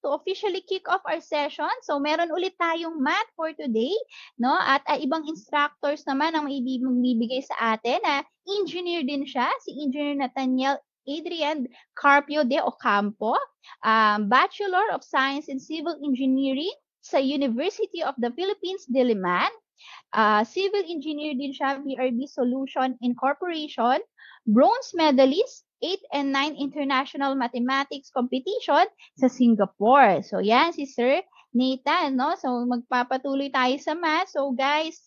to officially kick off our session. So meron ulit tayong math for today, no? At ibang instructors naman ang magbibigay sa atin na engineer din siya, si Engineer Nathaniel Adrian Carpio de Ocampo, Bachelor of Science in Civil Engineering sa University of the Philippines, Diliman. Civil engineer din siya, BRB Solution Incorporation, bronze medalist, 8 and 9 International Mathematics Competition sa Singapore. So, yan, si Sir Nathan, no? So, magpapatuloy tayo sa math. So, guys,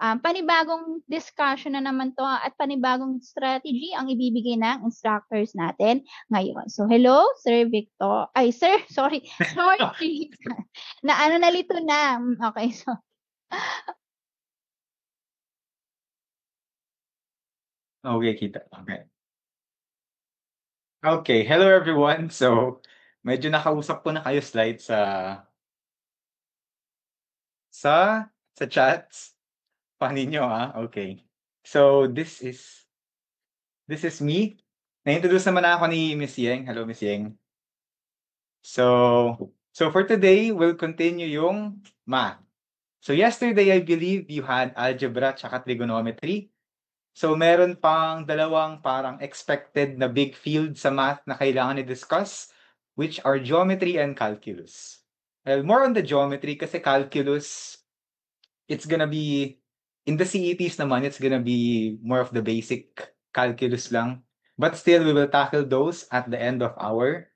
panibagong discussion na naman to at panibagong strategy ang ibibigay ng instructors natin ngayon. So, hello, Sir Victor. Ay, Sir, sorry. Sorry. Nalito na. Okay, so, okay, kita. Okay. Okay, hello everyone. So, medyo nakausap ko na kayo slide sa chats. Paninyo okay. So, this is me. Na-introduce naman ako ni Miss Yeng. Hello, Miss Yeng. So for today, we'll continue yung math. So yesterday, I believe you had algebra tsaka trigonometry. So meron pang dalawang parang expected na big field sa math na kailangan i-discuss, which are geometry and calculus. Well, more on the geometry kasi calculus, it's gonna be, in the CETs naman, it's gonna be more of the basic calculus lang. But still, we will tackle those at the end of our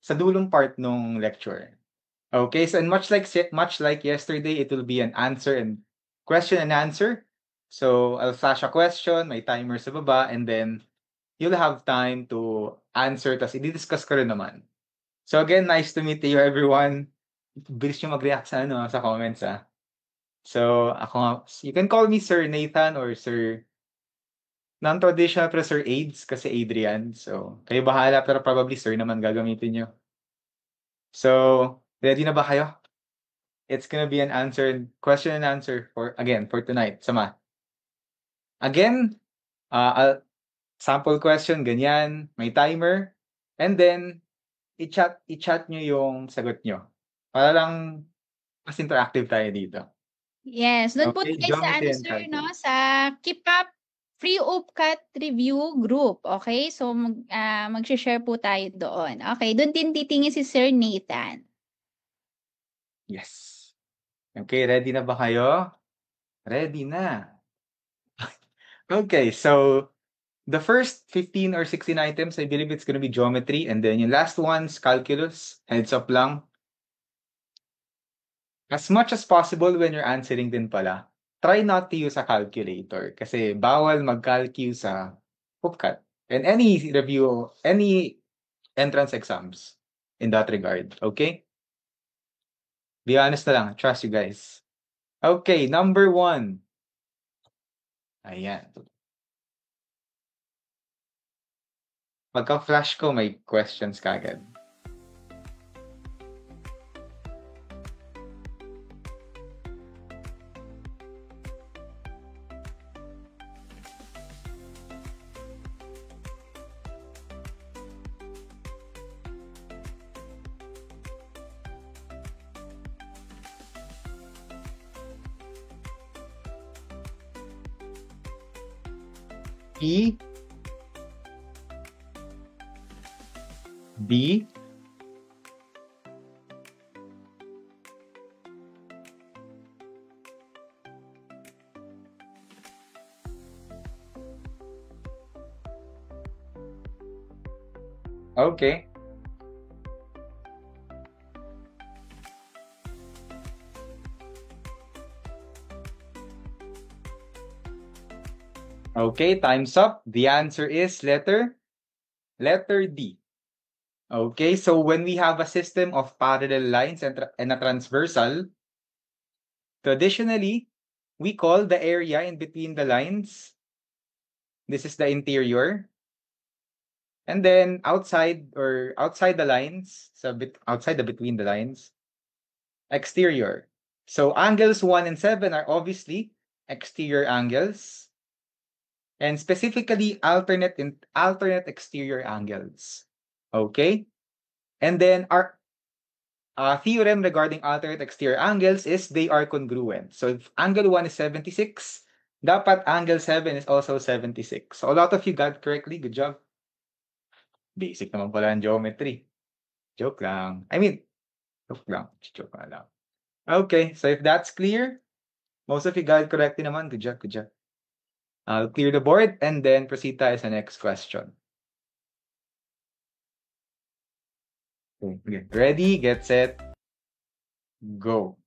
sa dulong part nung lecture. Okay, so and much like yesterday, it will be an answer and question and answer. So I'll flash a question, may timer sa baba, and then you'll have time to answer, tas i-discuss ko rin naman. So again, nice to meet you everyone. Bilis nyo mag-react sa sa comments So you can call me Sir Nathan or Sir non-traditional pero Sir AIDS kasi Adrian. So kayo bahala pero probably Sir naman gagamitin nyo. So ready na ba kayo? It's gonna be an question and answer for tonight sa math. Again, sample question, ganyan, may timer, and then i-chat nyo yung sagot nyo. Para lang mas interactive tayo dito. yes, doon po Okay, tayo sa geometry and sir, calculus. no? Sa Keep Up Free UPCAT Review Group. Okay? So, mag-share po tayo doon. Okay, doon din titingin si Sir Nathan. Yes. Okay, ready na ba kayo? Ready na. Okay, so the first 15 or 16 items, I believe it's gonna be geometry, and then yung last one's calculus. Heads up lang. As much as possible when you're answering din pala, try not to use a calculator kasi bawal mag-calcu sa PUPCAT and any review, any entrance exams in that regard. Okay? Be honest na lang. Trust you guys. Okay, number 1. Ayan. Pagka-flash ko, may questions kagad. E B Okay. Okay, time's up. The answer is letter D. Okay, so when we have a system of parallel lines and a transversal, traditionally, we call the area in between the lines, this is the interior. And then outside the lines, outside the between the lines, exterior. So angles 1 and 7 are obviously exterior angles. and specifically alternate exterior angles. Okay? And then our theorem regarding alternate exterior angles is they are congruent. So if angle 1 is 76, dapat angle 7 is also 76. So a lot of you got correctly. Good job. Basic naman pala ang geometry. Joke lang. Joke lang. Joke lang. Okay, so if that's clear, most of you got correctly naman. Good job, good job. I'll clear the board and then proceed tayo sa next question. Okay, ready, get set, go.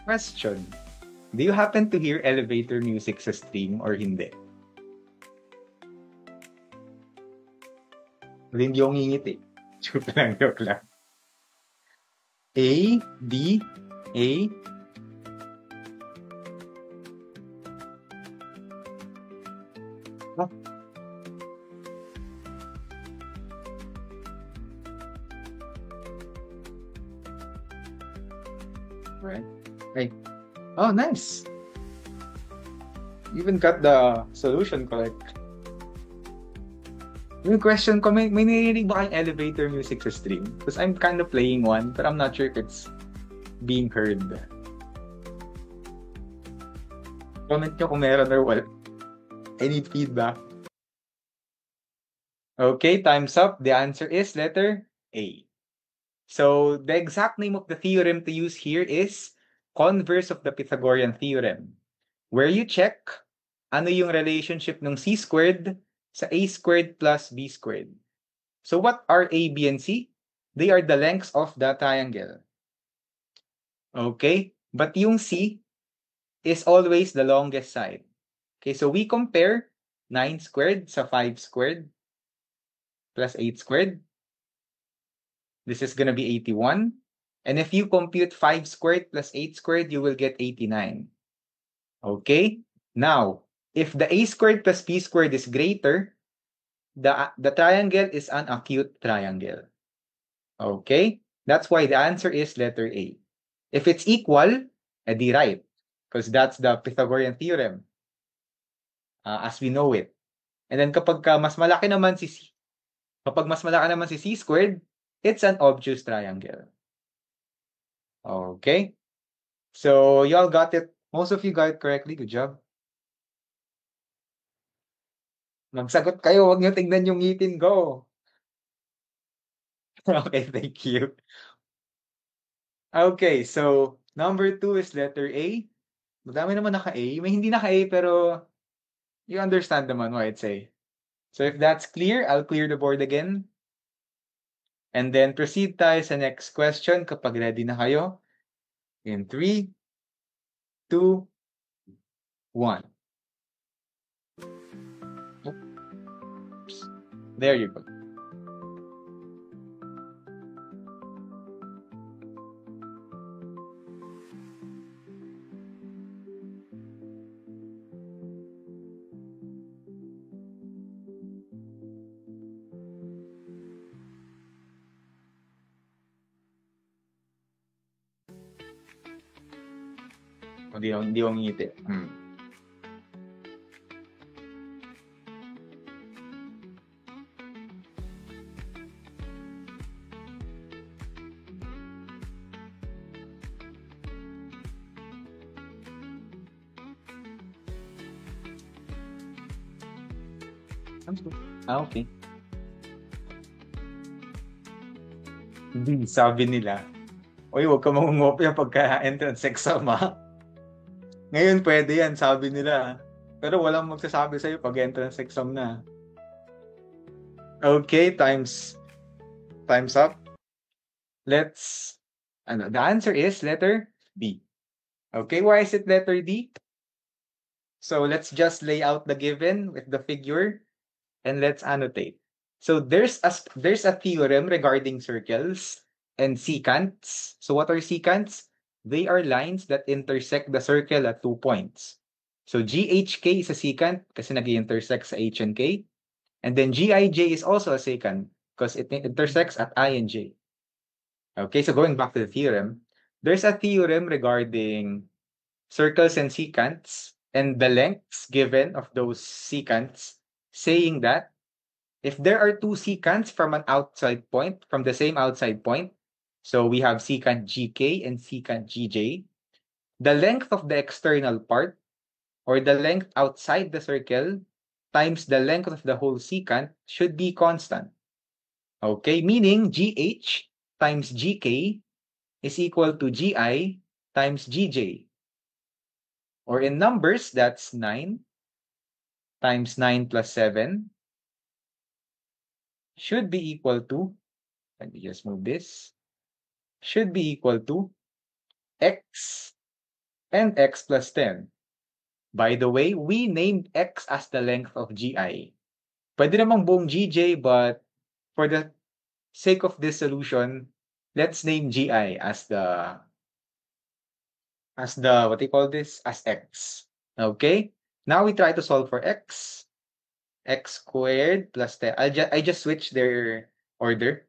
Question. Do you happen to hear elevator music sa stream or hindi? Hindi yung ngingit eh. Joke lang, joke lang. A, B, A. Oh. Right. Right. Oh, nice. You even got the solution correct. Yung question ko, may narinig ba kayong elevator music sa stream? Because I'm kind of playing one, but I'm not sure if it's being heard. Comment nyo kung meron or wala. I need feedback. Okay, time's up. The answer is letter A. So the exact name of the theorem to use here is converse of the Pythagorean theorem, where you check ano yung relationship ng c squared sa a squared plus b squared. So what are a, b, and c? They are the lengths of the triangle. Okay, but yung c is always the longest side. Okay, so we compare 9 squared sa 5 squared plus 8 squared. This is going to be 81. And if you compute 5 squared plus 8 squared, you will get 89. Okay? Now, if the a squared plus b squared is greater, the triangle is an acute triangle. Okay? That's why the answer is letter A. If it's equal, edi right. Because that's the Pythagorean theorem. As we know it. And then kapag mas malaki naman si c squared, it's an obtuse triangle. Okay. So y'all got it. Most of you got it correctly. Good job. Magsagot kayo. Huwag nyo tingnan yung ngipin ko. Okay, thank you. Okay, so number 2 is letter A. Madami naman naka-A. May hindi naka-A pero you understand naman what I'd say. So if that's clear, I'll clear the board again. And then proceed tayo sa next question kapag ready na kayo. In 3, 2, 1. Oops. There you go. Hindi ko ngiti. Okay. Hindi, sabi nila, oy, huwag ka mangungopia pagka entrance exam, ha? Ngayon pwede yan, sabi nila. Pero walang magsasabi sa'yo pag entrance exam na. Okay, time's up. The answer is letter D. Okay, why is it letter D? So let's just lay out the given with the figure and let's annotate. So there's a theorem regarding circles and secants. So what are secants? They are lines that intersect the circle at 2 points. So GHK is a secant kasi nag-intersect sa H and K. And then GIJ is also a secant because it intersects at I and j. Okay, so going back to the theorem, there's a theorem regarding circles and secants and the lengths given of those secants, saying that if there are two secants from an outside point, from the same outside point, so we have secant gk and secant gj, the length of the external part, or the length outside the circle, times the length of the whole secant should be constant. Okay, meaning gh times gk is equal to gi times gj. Or in numbers, that's 9 times 9 plus 7 should be equal to, let me just move this, should be equal to x and x plus 10. By the way, we named x as the length of gi. Pwede namang buong gj, but for the sake of this solution, let's name gi as the what do you call this? As x. Okay? Now we try to solve for x. X squared plus 10. I just switched their order.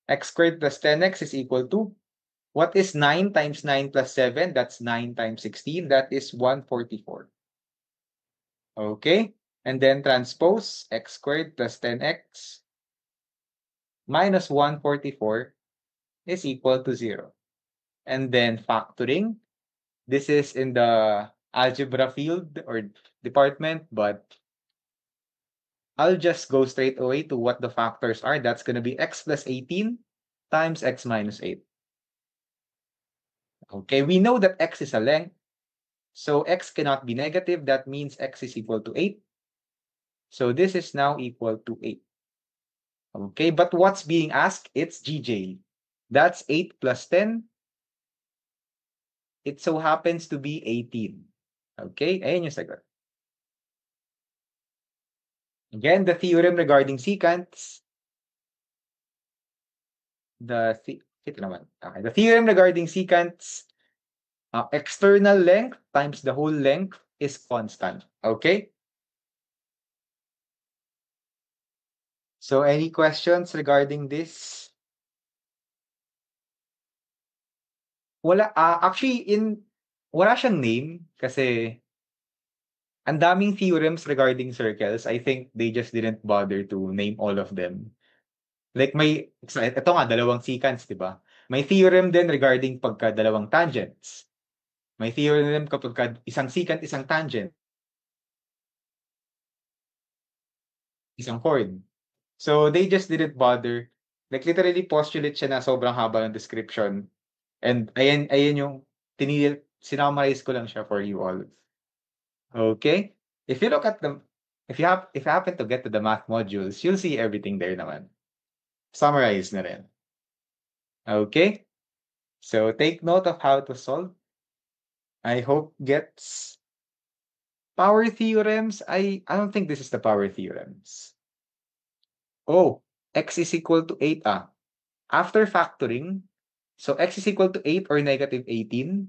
X squared plus 10x is equal to, what is 9 times 9 plus 7? That's 9 times 16. That is 144. Okay? And then transpose x squared plus 10x minus 144 is equal to 0. And then factoring. This is in the algebra field or department, but I'll just go straight away to what the factors are. That's going to be x plus 18 times x minus 8. Okay, we know that x is a length, so x cannot be negative. That means x is equal to 8. So this is now equal to 8. Okay, but what's being asked? It's gj. That's 8 plus 10. It so happens to be 18. Okay, ayan yung sagot. Again, the theorem regarding secants. The theorem regarding secants, external length times the whole length is constant. Okay? So any questions regarding this? Wala, actually wala siyang name kasi ang daming theorems regarding circles. I think they just didn't bother to name all of them. Like ito nga, dalawang secants, di ba? May theorem din regarding pagka dalawang tangents. May theorem kapag isang secant, isang tangent, isang chord. So they just didn't bother. Like literally postulate siya na sobrang haba ng description. And ayan yung sinummarize ko lang siya for you all. Okay? If you look at if you happen to get to the math modules, you'll see everything there naman. Summarize na rin. Okay? So take note of how to solve. I hope gets power theorems. I don't think this is the power theorems. Oh, x is equal to 8 After factoring, so x is equal to 8 or negative 18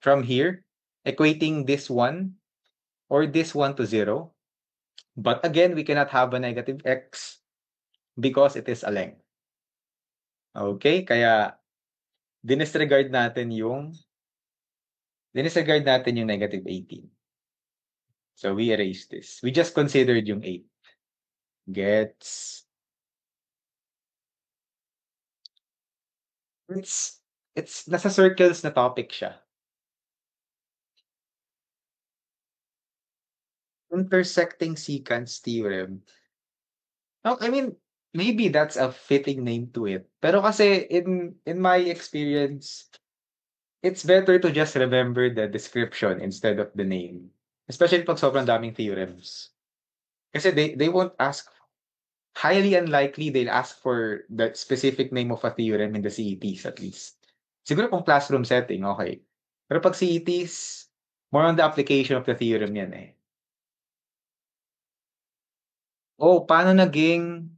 from here, equating this one or this one to 0. But again, we cannot have a negative x because it is a length. Okay, kaya dinisregard natin yung negative 18. So we erase this. We just considered yung 8. Gets? It's nasa circles na topic siya. Intersecting secants theorem. Oh, I mean, maybe that's a fitting name to it. Pero kasi in my experience, it's better to just remember the description instead of the name. Especially pag sobrang daming theorems. Kasi they won't ask, highly unlikely they'll ask for the specific name of a theorem in the CETs at least. Siguro kung classroom setting, okay. Pero pag CETs, more on the application of the theorem yan eh. Oh, paano naging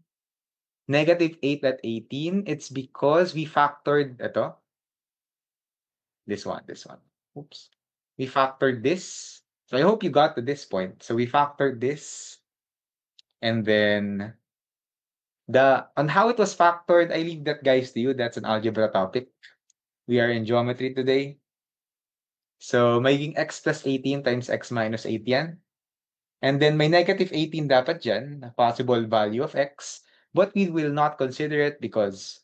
negative 8 at 18? It's because we factored ito. This one. Oops. We factored this. So I hope you got to this point. So we factored this. And then On how it was factored, I leave that, guys, to you. That's an algebra topic. We are in geometry today. So, magiging x plus 18 times x minus 8 yan. And then, may negative 18 dapat dyan, na possible value of x. But we will not consider it because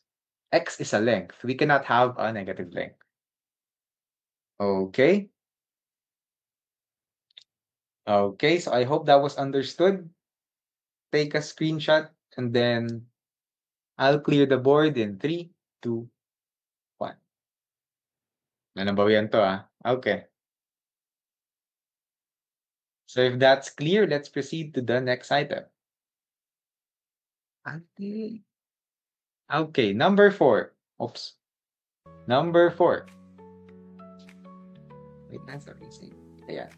x is a length. We cannot have a negative length. Okay? Okay, so I hope that was understood. Take a screenshot and then I'll clear the board in 3, 2, 1. Nanabawian to, ah. Okay. So if that's clear, let's proceed to the next item. Okay, number 4. Oops. Number 4. Wait, that's amazing. Ayan.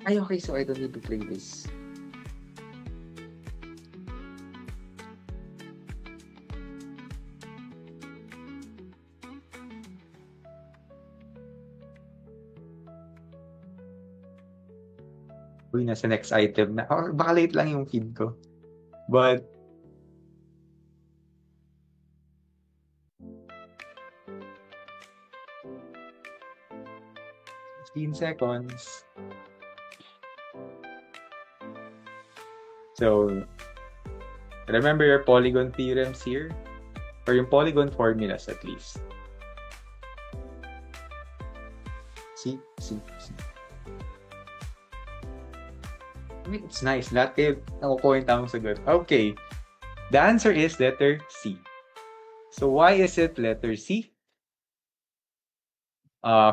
Ay, okay, so I don't need to play this. Uy, nasa next item na. Or baka late lang yung feed ko. But 15 seconds. So, remember your polygon theorems here? Or yung polygon formulas at least. See? I mean, it's nice. Lahat kayo nakukuha yung tamang sagot. Okay. The answer is letter C. So, why is it letter C?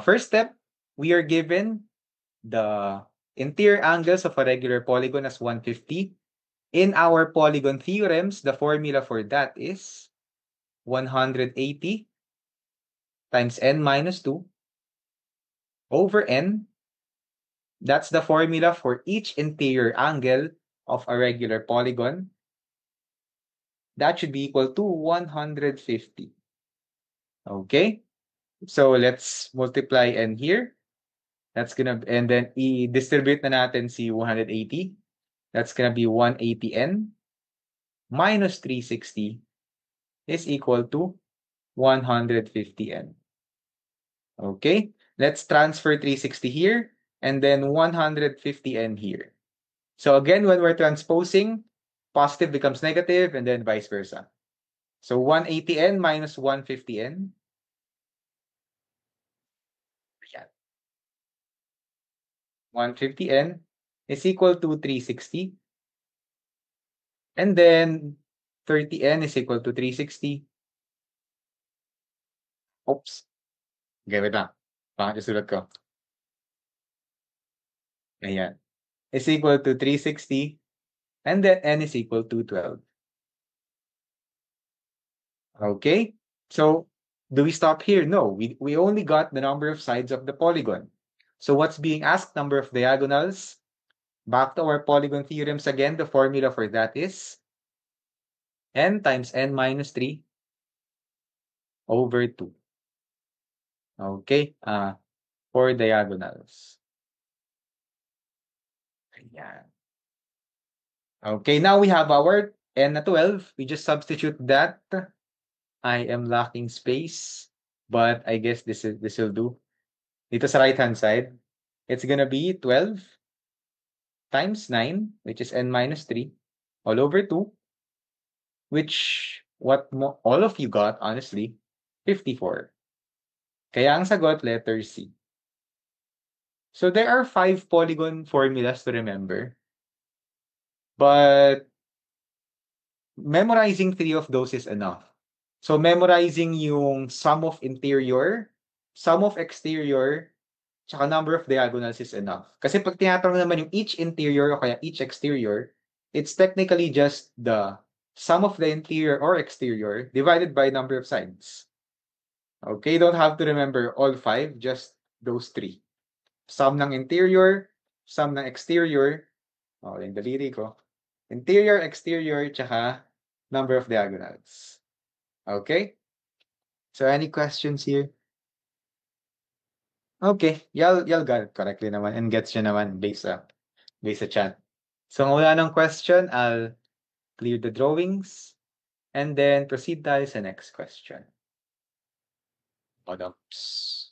First step, we are given the interior angles of a regular polygon as 150. In our polygon theorems, the formula for that is 180 times n minus 2 over n. That's the formula for each interior angle of a regular polygon. That should be equal to 150. Okay? So let's multiply n here. That's gonna, and then i-distribute na natin si 180. That's gonna be 180n minus 360 is equal to 150n. Okay? Let's transfer 360 here and then 150n here. So again, when we're transposing, positive becomes negative and then vice versa. So 180n minus 150n. 150n is equal to 360. And then 30n is equal to 360. Oops. Okay, wait lang. Bakit isulat ko? Ayan. Is equal to 360. And then n is equal to 12. Okay? So, do we stop here? No, we only got the number of sides of the polygon. So what's being asked? Number of diagonals. Back to our polygon theorems again. The formula for that is n times n minus 3 over 2. Okay? 4 diagonals. Ayan. Okay, now we have our n na 12. We just substitute that. I am lacking space, but I guess this will do. Dito sa right-hand side, it's gonna be 12 times 9, which is n minus 3, all over 2, which all of you got, honestly, 54. Kaya ang sagot, letter C. So there are 5 polygon formulas to remember, but memorizing 3 of those is enough. So memorizing yung sum of interior, sum of exterior, tsaka number of diagonals is enough. Kasi pag tinatanong naman yung each interior o kaya each exterior, it's technically just the sum of the interior or exterior divided by number of sides. Okay, don't have to remember all 5, just those 3. Sum ng interior, sum ng exterior, yung daliri ko, interior, exterior, tsaka number of diagonals. Okay? So any questions here? Okay, y'all got it correctly naman and gets nyo naman based sa chat. So kung wala ng question, I'll clear the drawings and then proceed tayo sa next question. Odumps.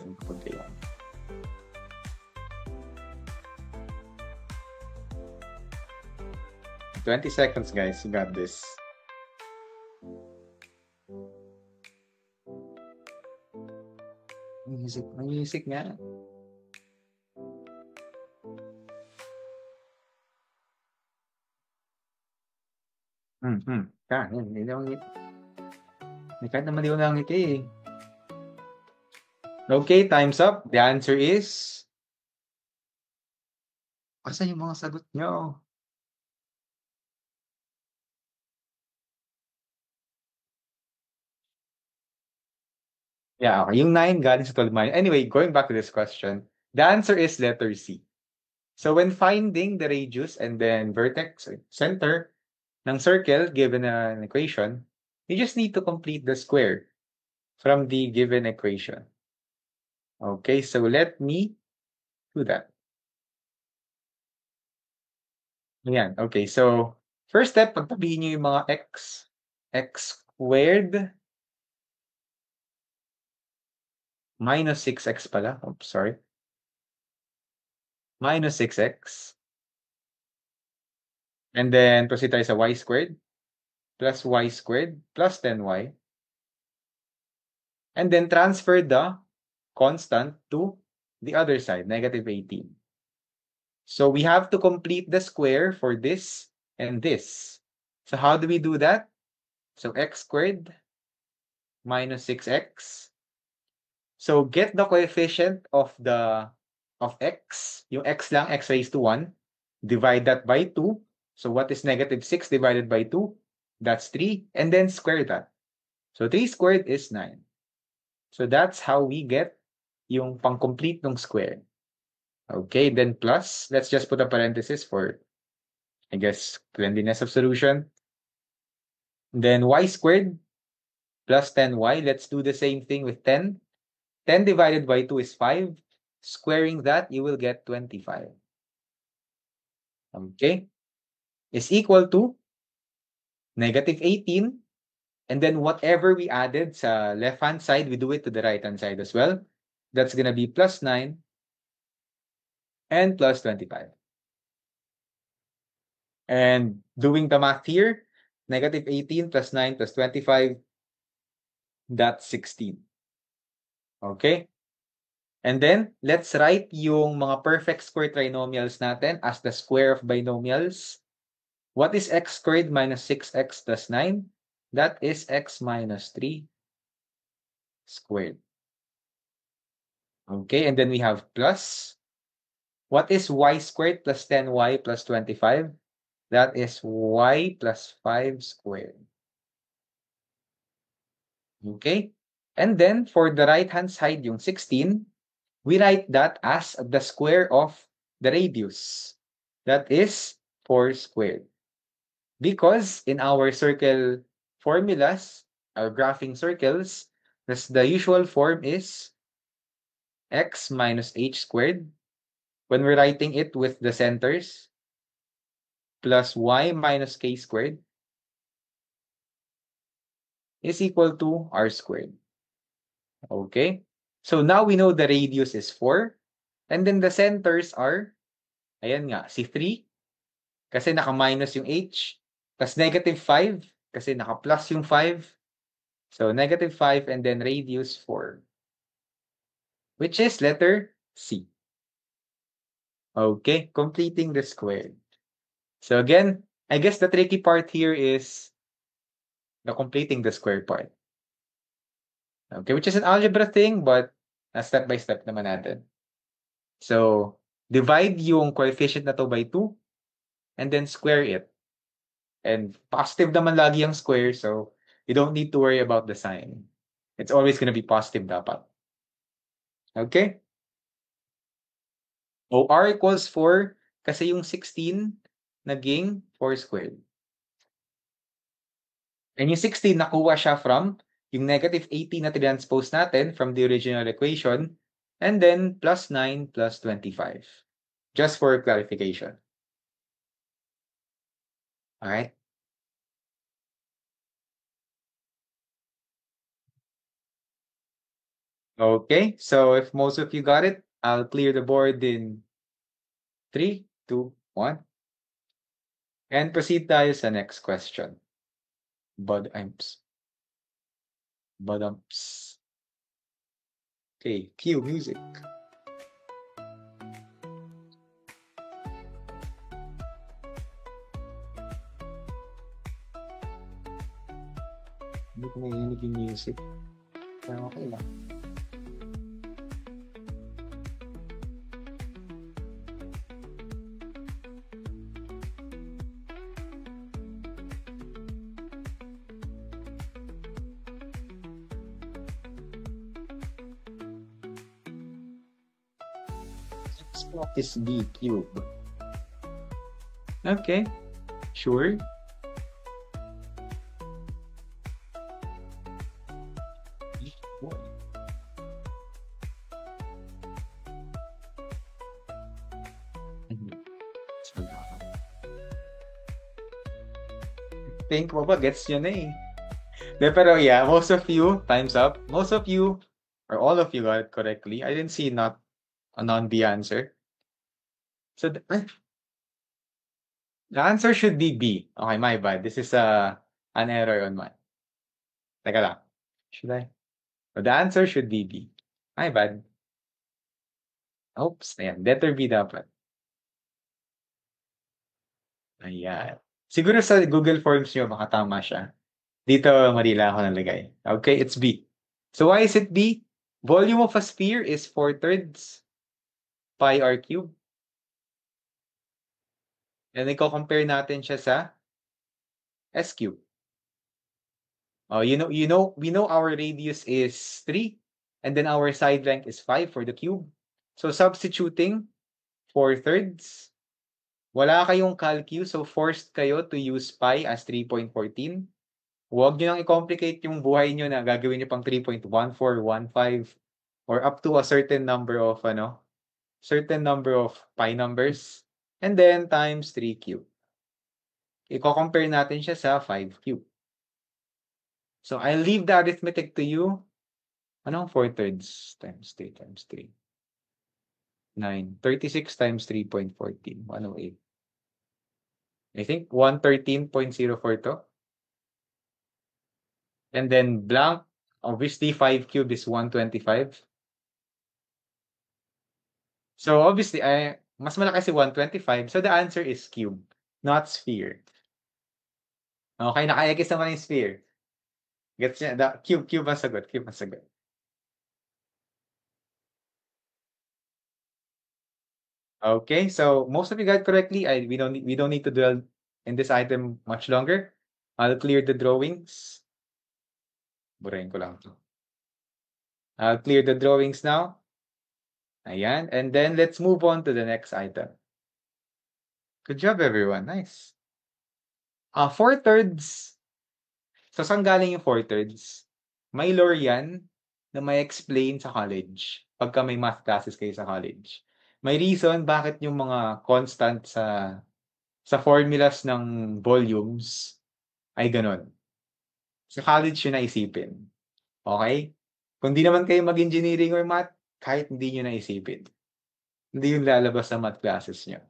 Simple lang. "20 seconds, guys. You got this." May music nga. Hindi ako kahit naman di ako nangiti eh. Okay, time's up. The answer is... Asan yung mga sagot nyo? Yeah, okay. Yung 9 galing sa 12 minus. Anyway, going back to this question, the answer is letter C. So when finding the radius and then vertex, center ng circle given an equation, you just need to complete the square from the given equation. Okay, so let me do that. Ayan, okay. So, first step, pagtabihin nyo yung mga x. X squared minus 6x pala. Oops, sorry. Minus 6x. And then, proceed tayo sa y squared plus y squared plus 10y. And then, transfer the constant to the other side, negative 18. So, we have to complete the square for this and this. So, how do we do that? So, x squared minus 6x. So, get the coefficient of x. Yung x lang, x raised to 1. Divide that by 2. So, what is negative 6 divided by 2? That's 3. And then square that. So, 3 squared is 9. So, that's how we get yung pang-complete ng square. Okay, then plus. Let's just put a parenthesis for, I guess, cleanliness of solution. Then y squared plus 10y. Let's do the same thing with 10. 10 divided by 2 is 5. Squaring that, you will get 25. Okay? Is equal to negative 18. And then whatever we added sa left-hand side, we do it to the right-hand side as well. That's gonna be plus 9 and plus 25. And doing the math here, negative 18 plus 9 plus 25, that's 16. Okay? And then, let's write yung mga perfect square trinomials natin as the square of binomials. What is x squared minus 6x plus 9? That is x minus 3 squared. Okay, and then we have plus. What is y squared plus 10y plus 25? That is y plus 5 squared. Okay, and then for the right-hand side, yung 16, we write that as the square of the radius. That is 4 squared. Because in our circle formulas, our graphing circles, the usual form is x minus h squared. When we're writing it with the centers, plus y minus k squared is equal to r squared. Okay? So now we know the radius is 4. And then the centers are, ayan nga, si 3, kasi naka-minus yung h, plus negative 5, kasi naka-plus yung 5. So negative 5 and then radius 4, which is letter C. Okay, completing the square. So again, I guess the tricky part here is the completing the square part. Okay, which is an algebra thing, but Step by step naman natin. So, divide yung coefficient na to by 2 and then square it. And positive naman lagi yung square, so you don't need to worry about the sign. It's always going to be positive dapat. Okay? O r equals 4 kasi yung 16 naging 4 squared. And yung 16 nakuha siya from yung negative 18 na transpose natin from the original equation, and then plus 9 plus 25. Just for clarification. Alright? Okay, so if most of you got it, I'll clear the board in 3, 2, 1. And proceed tayo sa next question. Badumps. Okay, cue music. Hindi ko naiinig yung music. Pero okay lang. What is B cube? Okay, sure. Think mo ba gets yun eh. Pero yeah, most of you, time's up. Most of you, or all of you got it correctly. I didn't see not a non-B answer. So the answer should be B. Okay, my bad. This is an error on mine. Teka lang. Should I? But the answer should be B. My bad. Oops, ayan. Letter B dapat. Ayan. Siguro sa Google Forms nyo, baka tama siya. Dito, mali lang ako nalagay. Okay, it's B. So why is it B? Volume of a sphere is 4/3 pi r cube. And i-compare natin siya sa S cube. Oh, we know our radius is 3, and then our side length is 5 for the cube. So substituting 4/3, wala kayong calcu, so forced kayo to use pi as 3.14. Huwag nyo nang i-complicate yung buhay nyo na gagawin nyo pang 3.1415 or up to a certain number of pi numbers, and then times 3 cube. I-compare natin siya sa 5 cube. So I'll leave the arithmetic to you. Anong 4/3 times 3 times 3? 9. 36 times 3.14. 108. I think 113.04 to. And then blank, obviously 5 cube is 125. So obviously, mas malaki si 125. So the answer is cube, not sphere. Okay, naka-X naman yung sphere. Gets niya? Cube ang sagot. Cube ang sagot. Okay, so most of you got correctly. We don't need to dwell in this item much longer. I'll clear the drawings. Burahin ko lang to. I'll clear the drawings now. Ayan. And then let's move on to the next item. Good job, everyone. Nice. 4/3. So, saan galing yung 4/3? May lore yan na may explain sa college pagka may math classes kayo sa college. May reason bakit yung mga constant sa formulas ng volumes ay ganun. Sa college yun naisipin. Okay? Kung di naman kayo mag-engineering or math, kahit hindi nyo naisipin. Hindi yung lalabas sa math classes nyo.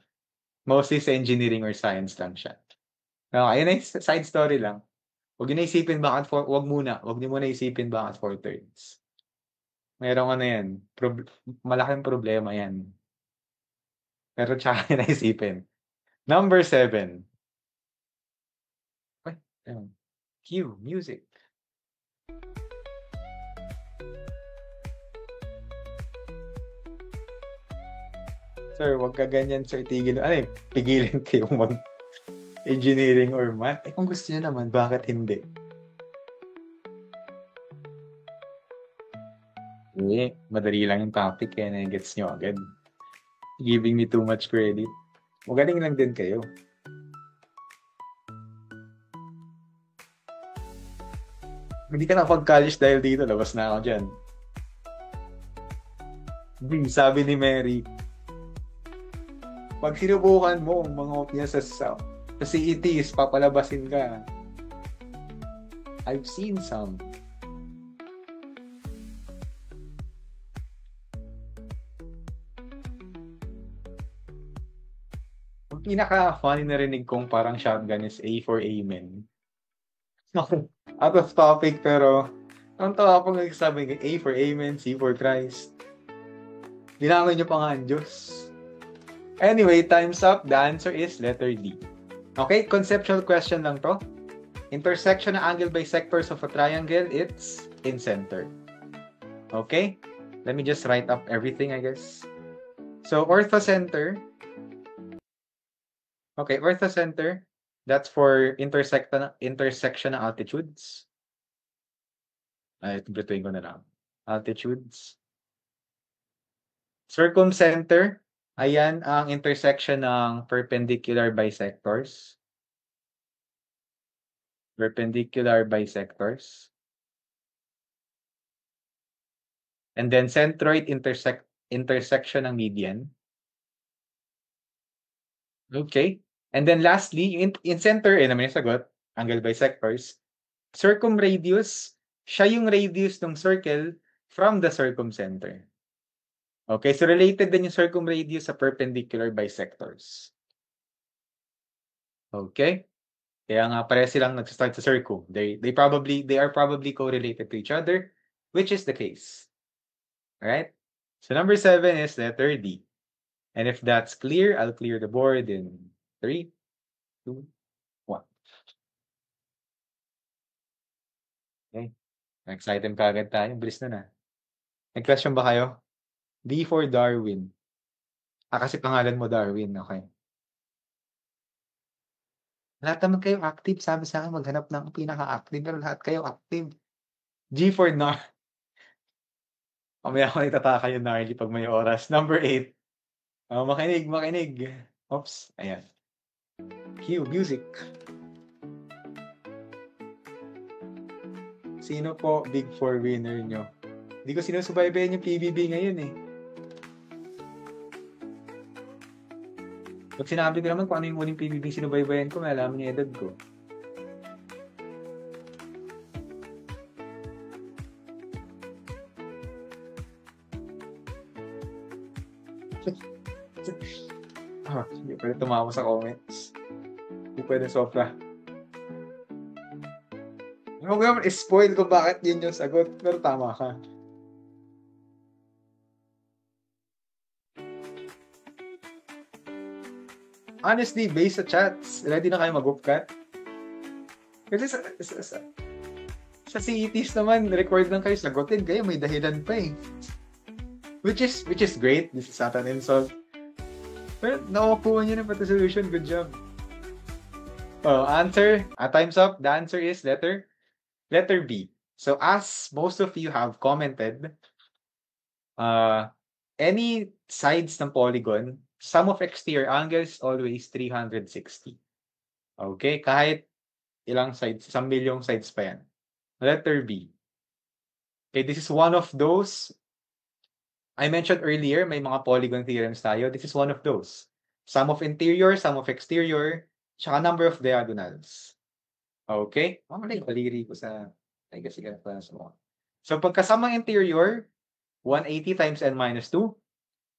Mostly sa engineering or science lang siya. Okay, ayun ay side story lang. Huwag nyo naisipin bakit huwag nyo muna isipin bakit 4/3. Merong ano yan, malaking problema yan. Pero tsaka nyo naisipin. Number 7. Cue music. Sir, wag ka ganyan, sir. Pigilin kayong mag-engineering or math. Kung gusto niyo naman, bakit hindi? Madali lang yung topic, kaya na-gets nyo agad. Giving me too much credit. Magaling lang din kayo. Hindi ka nakapag-college dahil dito, labas na ako dyan. Sabi ni Mary, pag sinubukan mo ang mga opya sa CETs, papalabasin ka. I've seen some. Ang pinaka-funny na rinig kong parang shotgun is A for Amen. Out of topic, pero ang tawa ko nagsasabi ng A for Amen, C for Christ. Dinamay niyo pa nga ang Diyos. Anyway, time's up. The answer is letter D. Okay, conceptual question lang to. Intersection ng angle bisectors of a triangle, it's in center. Okay? Let me just write up everything, I guess. So, orthocenter. Okay, orthocenter. That's for intersection ng altitudes. Tutuin ko na lang. Altitudes. Circumcenter. Ayan ang intersection ng perpendicular bisectors. Perpendicular bisectors. And then centroid intersection ng median. Okay. And then lastly, in center, naman yung sagot, angle bisectors. Circumradius, siya yung radius ng circle from the circumcenter. Okay, so related din yung circumradius sa perpendicular bisectors. Okay? Kaya nga pare silang nag-start sa circle. They are probably correlated to each other, which is the case. Alright? So number 7 is letter D. And if that's clear, I'll clear the board in 3, 2, 1. Okay. Next item kaagad tayo. Bilis na. May question ba kayo? D for Darwin. Kasi pangalan mo Darwin. Okay. Lahat naman kayo active. Sabi sa akin, maghanap ng pinaka-active. Pero lahat kayo active. G for Nar. Mamaya ako itataka yung Narly pag may oras. Number 8. Makinig. Oops. Ayan. Cue music. Sino po big four winner nyo? Hindi ko sinusubaybayan yung PBB ngayon eh. Pag sinabi ko naman kung ano yung uling PBB sinubaybayan ko, may alam niya edad ko. Hindi pwede tumawa sa comments. Hindi pwede sopra. Huwag naman spoil ko bakit yun yung sagot, pero tama ka. Honestly, based sa chats, ready na kayo mag-upcut? Kasi sa CETs naman, record lang kayo, sagutin kayo, may dahilan pa eh. Which is great. This is not an insult. Pero nakukuha nyo na pati solution. Good job. Answer. Time's up. The answer is letter B. So as most of you have commented, any sides ng polygon, sum of exterior angles always 360. Okay? Kahit ilang sides, 1 milyong sides pa yan. Letter B. Okay, this is one of those. I mentioned earlier, may mga polygon theorems tayo. This is one of those. Sum of interior, sum of exterior, tsaka number of diagonals. Okay? Mamali, baliri ko sa... Ay, kasi ganito na sa mga. So, pagkasama ng interior, 180 times n minus 2.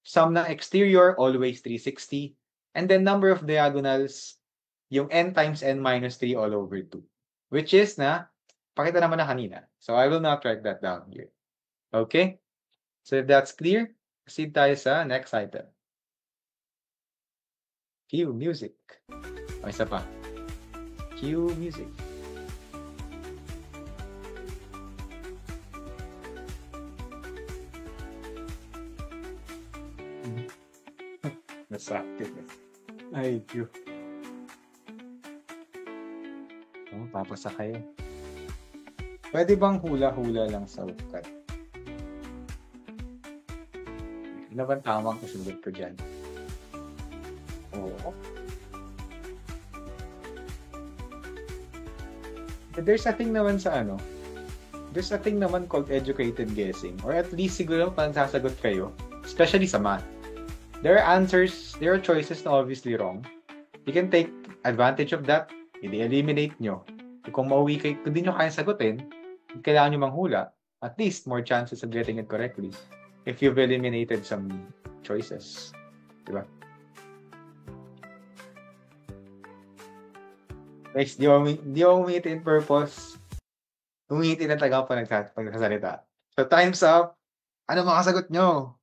Sum ng exterior, always 360. And then number of diagonals, yung n times n minus 3 all over 2. Which is na, pakita naman na kanina. So, I will not write that down here. Okay? So, if that's clear, proceed tayo sa next item. Cue music. O, isa pa. Cue music. Nasakit. Ay, Diyo. Oh, papasa kayo. Pwede bang hula-hula lang sa ukat? Ano bang tamang kasunod ko dyan? Oo. But there's a thing naman sa ano. There's a thing naman called educated guessing. Or at least siguro pag sasagot kayo, especially sa math. There are answers, there are choices na obviously wrong. You can take advantage of that. I-eliminate nyo. Kung mauwi kayo, kung di nyo kaya sagutin, kailangan nyo manghula. At least more chances of getting it correctly. If you've eliminated some choices. Diba? Guys, di ako umiti in purpose. Umiti na taga pa nagsasalita. So, time's up. Ano makasagot nyo?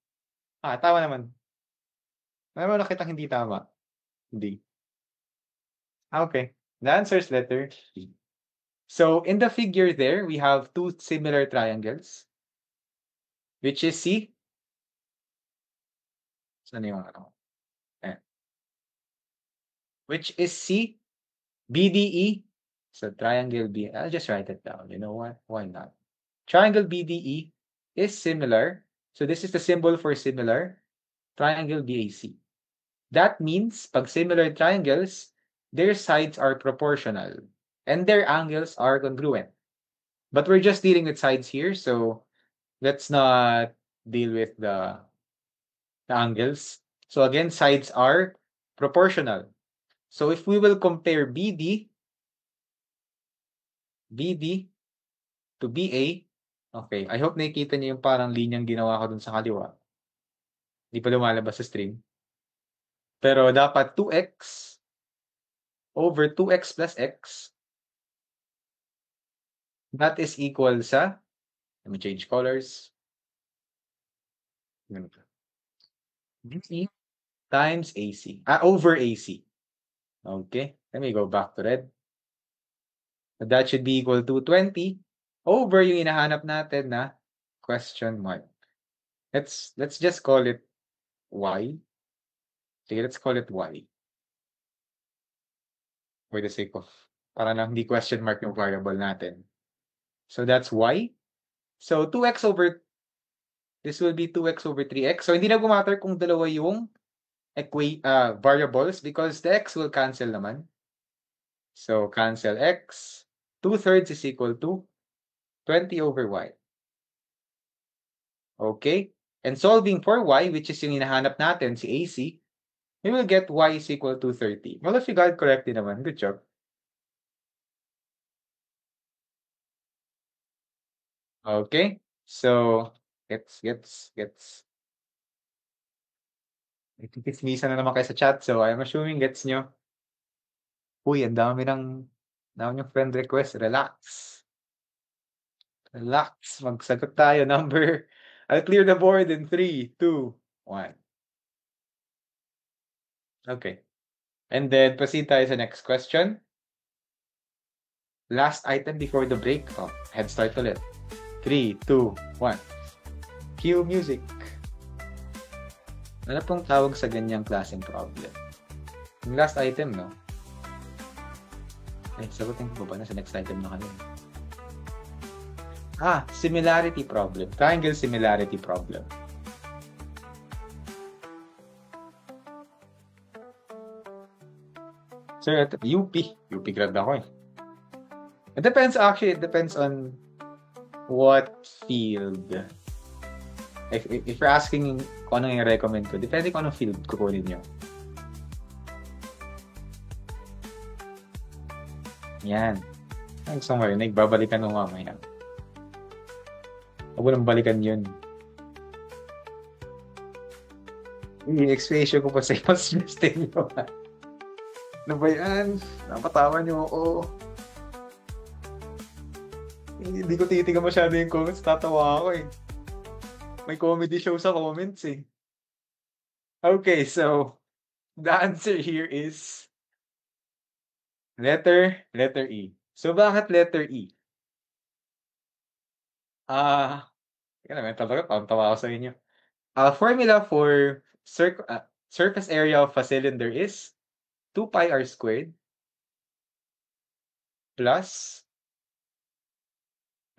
Tama naman. Meron mo nakitang hindi tama. Hindi. Okay. The answer is letter C. So, in the figure there, we have two similar triangles. Which is C. Saan yung ano? Which is C. BDE. So, triangle B. I'll just write it down. You know what? Why not? Triangle BDE is similar. So, this is the symbol for similar. Triangle BAC. That means, pag similar triangles, their sides are proportional. And their angles are congruent. But we're just dealing with sides here, so let's not deal with the angles. So again, sides are proportional. So if we will compare BD to BA, okay, I hope nakikita niyo yung parang linyang ginawa ko dun sa kaliwa. Hindi pa lumalabas sa stream. Pero dapat 2x over 2x plus x, that is equal sa, let me change colors. BE times AC. Over AC. Okay, let me go back to red. That should be equal to 20 over yung hinahanap natin na question mark. Let's just call it Y. Okay, let's call it Y. For the sake of, para lang hindi question mark yung variable natin. So that's Y. So 2x over, this will be 2x over 3x. So hindi na gumatter kung dalawa yung variables because the x will cancel naman. So cancel x. 2/3 is equal to 20 over y. Okay? And solving for y, which is yung hinahanap natin, si AC, we will get y is equal to 30. Well, if you got it correctly naman, good job. Okay? So, gets. Itismisa na naman kayo sa chat, so I'm assuming gets nyo. Uy, ang dami yung friend request. Relax. Magsagot tayo. Number. I'll clear the board in 3, 2, 1. Okay. And then, proceed tayo sa next question. Last item before the break. Oh, head start ulit. 3, 2, 1. Cue music. Ano pong tawag sa ganyang klaseng problem? Yung last item, no? Sagutin ko ba na sa next item na kanina? Similarity problem. Triangle similarity problem. Sir, UP grad ako eh. It depends on what field. If you're asking kung ano yung recommend ko, depende kung anong field kukunin nyo. Yan. Ang gusto mo marinig, babalikan mo mamaya. Huwag mo nang balikan yun. I-expression ko pa sa iyo, suggestin nyo. Ano ba yan? Napatawa nyo ako. Hindi ko titigan masyado yung comments, tatawa ako eh. May comedy show sa comments eh. Okay, so the answer here is letter E. So bakit letter E? Teka naman, talaga, tawa ako sa inyo. Formula for surface area of a cylinder is 2 pi r squared plus,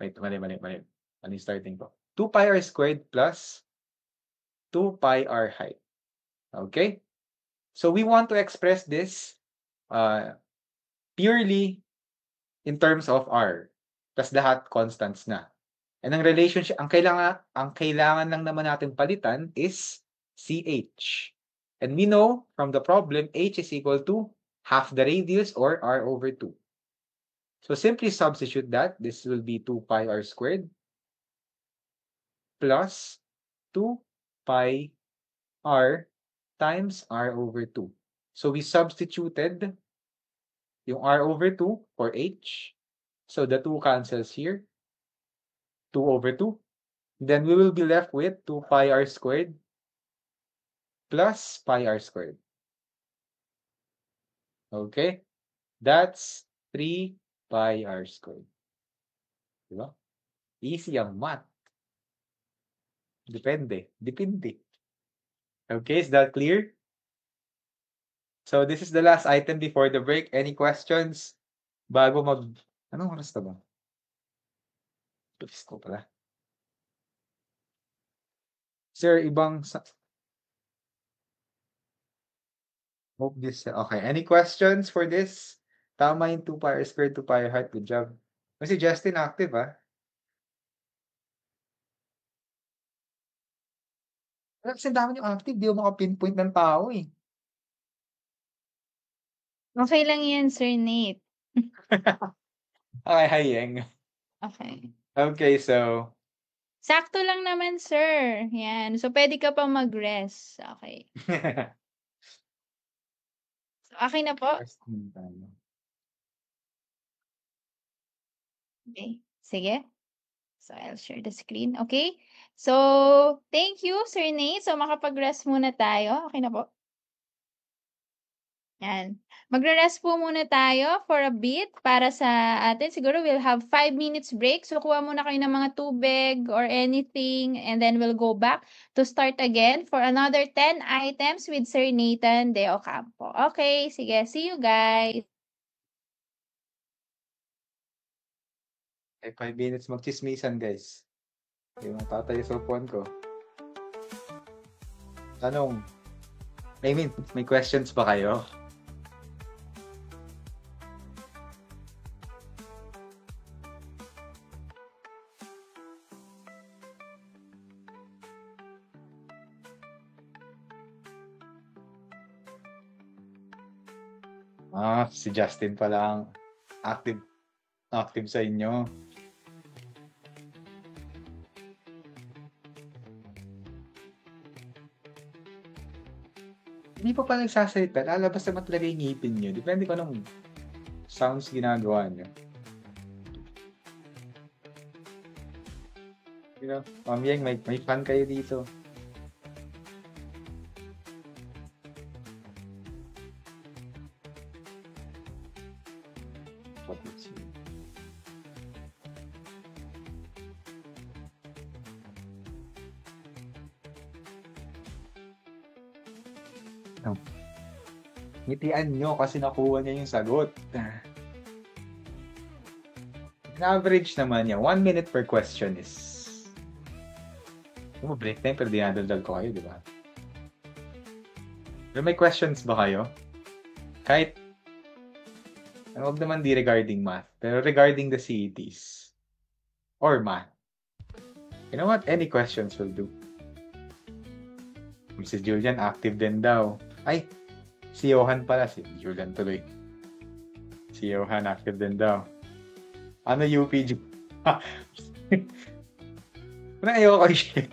wait, mali. Ano yung starting ko? 2 pi r squared plus 2 pi r height. Okay? So we want to express this purely in terms of r. Plus lahat constants na. And ang relationship, ang kailangan lang naman natin palitan is CH. And we know from the problem, H is equal to half the radius or R over 2. So simply substitute that. This will be 2 pi R squared plus 2 pi R times R over 2. So we substituted yung R over 2 for H. So the 2 cancels here. 2 over 2. Then we will be left with 2 pi R squared plus pi r squared. Okay? That's 3 pi r squared. Diba? Easy ang math. Depende. Okay, is that clear? So this is the last item before the break. Any questions? Bago anong oras na ba? Tapos ko pala. Sir, hope this, okay. Any questions for this? Tama yung 2 pi r squared, 2 pi r height. Good job. Kasi Justin active, ah. Kasi dami yung active. Di mo maka-pinpoint ng tao, eh. Okay lang yan, Sir Nate. Okay, hi, Yeng. Okay. Okay, so Sakto lang naman, sir. Yan. So, pwede ka pa mag-rest. Okay. So, okay na po? Okay. Sige. So, I'll share the screen. Okay? So, thank you, Sir Nate. So, makapag-rest muna tayo. Okay na po? Yan. Magre-rest po muna tayo for a bit para sa atin. Siguro we'll have 5 minutes break. So, kuha muna kayo ng mga tubig or anything and then we'll go back to start again for another 10 items with Sir Nathan De Ocampo. Okay, sige. See you guys. Eh, 5 minutes magchismisan, guys. Yung tatay sa upuan ko. Tanong. I mean, may questions ba kayo? Si Justin pa lang active sa inyo. Hindi pa pala nagsasalita. Lalabas naman talaga yung ngipin nyo. Depende ko anong sounds ginagawa nyo. You know, Ma'am Yeng, may fan kayo dito. Ngitian nyo kasi nakuha niya yung sagot. In average naman niya, 1 minute per question is... break time pero dinadaldal ko kayo, di ba? Pero may questions ba kayo? Kahit, huwag naman di regarding math, pero regarding the CETs or math. You know what? Any questions will do. Si Julian active din daw. Ay, si Johan pala. Si Julian tuloy. Si Johan active din daw. Ano UPG? Parang ayoko kayo share.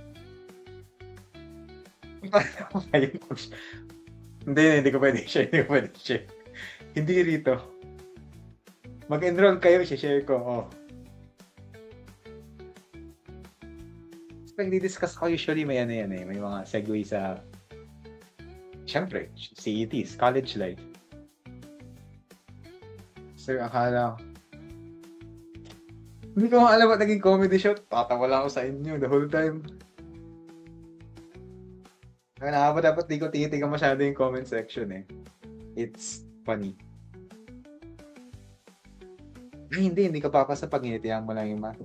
Hindi ko pwede share. Hindi rito. Mag-enroll kayo, share ko. Oh. Pag di-discuss ko usually may may mga segue sa syempre, CETs, college life. Sir, akala hindi ko alam ba't naging comedy show. Tatawa lang ako sa inyo the whole time. Dapat di ko tinitingnan masyado yung comment section eh. It's funny. Ay, hindi ka papasa pag ngitian mo lang yung math.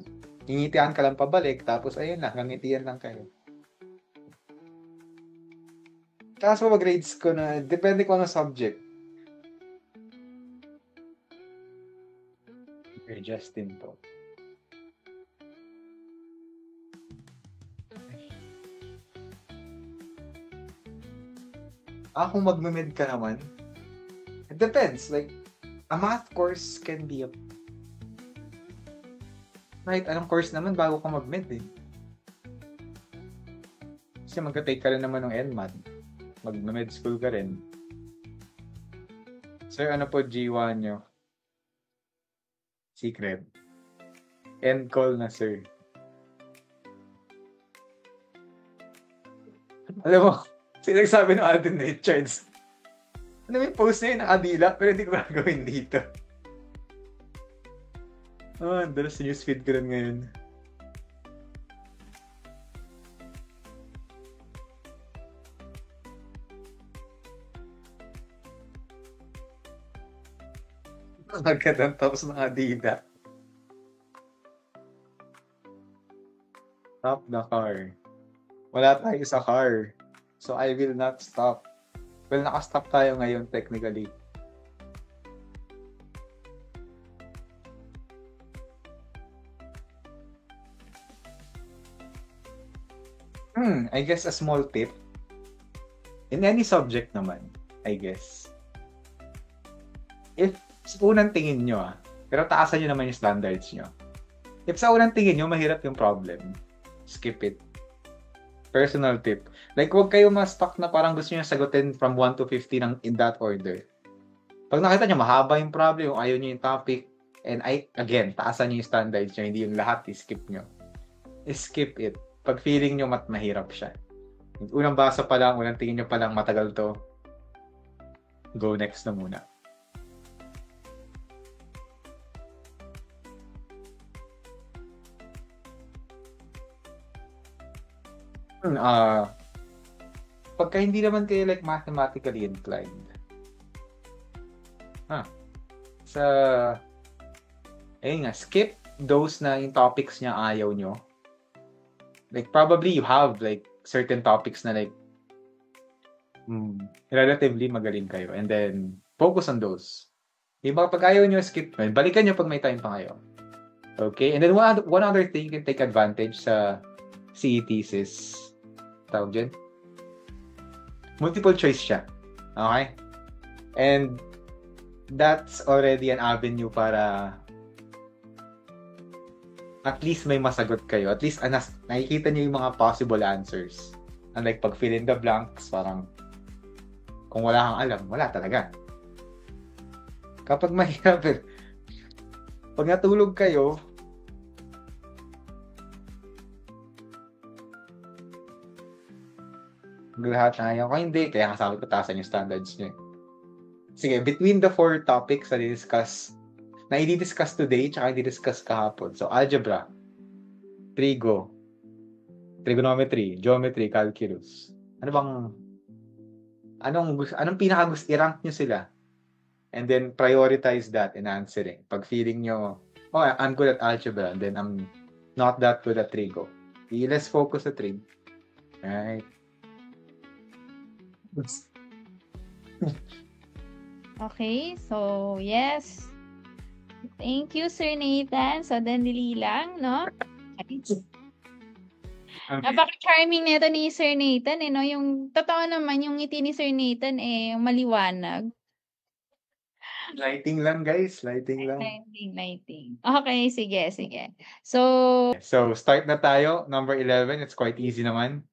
Ngingitian ka lang pabalik, tapos ayun lang, ngingitian lang kayo. Kaso mag-grades ko na, depende ko ng subject. Justin to. Kung magme-med ka naman, it depends. Like, a math course can be kahit anong course naman bago ka mag-med eh. Kasi magka-take ka rin naman ng NMAT. Mag-med school ka rin. Sir, ano po G1 nyo? Secret. End call na, sir. Alam mo, sinagsabi ng Alden Richards. Ano may post na yun, nakadila, pero hindi ko gagawin dito. Dalas sa newsfeed ko rin ngayon. Agad ang tapos ng Adida. Stop the car. Wala tayo sa car. So I will not stop. Well, naka-stop tayo ngayon technically. I guess a small tip. In any subject naman, I guess. If sa unang tingin nyo, pero taasan nyo naman yung standards nyo. If sa unang tingin nyo, mahirap yung problem, skip it. Personal tip. Like, huwag kayo ma-stuck na parang gusto nyo sagutin from 1 to 50 in that order. Pag nakita nyo, mahaba yung problem, ayaw nyo yung topic, and again, taasan nyo yung standards nyo, hindi yung lahat, skip nyo. Skip it. Pag feeling nyo mahirap siya. Unang basa pa lang, unang tingin nyo pa lang matagal to, go next na muna. Pagka hindi naman kayo like mathematically inclined. Ayun nga, skip those na yung topics niya ayaw nyo. Like probably you have like certain topics na like relatively magaling kayo and then focus on those. Diba pag ayaw nyo skip, balikan nyo pag may time pa kayo. Okay? And then one other thing you can take advantage sa CE thesis. Tawag dyan? Multiple choice siya. Okay? And that's already an avenue para at least may masagot kayo. At least nakikita niyo yung mga possible answers. Unlike pag fill in the blanks, parang kung wala kang alam, wala talaga. Kapag mahirap, pag natulog kayo, lahat na ayaw ko, hindi. Kaya kasabi ko, taasan yung standards nyo. Sige, between the 4 topics na i-discuss today, tsaka i-discuss kahapon. So, algebra, trigonometry, geometry, calculus. Anong pinaka-gusto, i-rank nyo sila. And then, prioritize that in answering. Pag feeling nyo, I'm good at algebra, and then I'm not that good at trigo. Let's focus sa trig. Right? Okay, so yes. Thank you, Sir Nathan. So, dali lang, no? Okay. Napaka-charming nito ni Sir Nathan, no? Yung totoo naman, yung ngiti ni Sir Nathan, maliwanag. Lighting lang, guys. Lighting lang. Lighting. Okay, sige. So, start na tayo. Number 11. It's quite easy naman.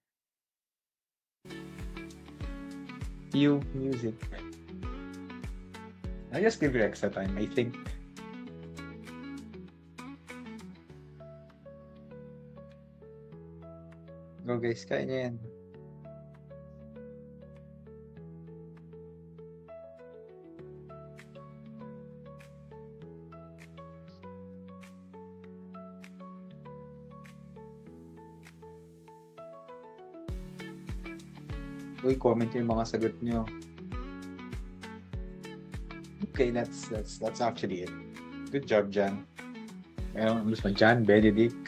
Cue music. I'll just give you extra time, I think. Go guys, kaya niya yan. Uy, comment yung mga sagot nyo. Okay, that's actually it. Good job, Jan. Mas pa Jan, Benedict.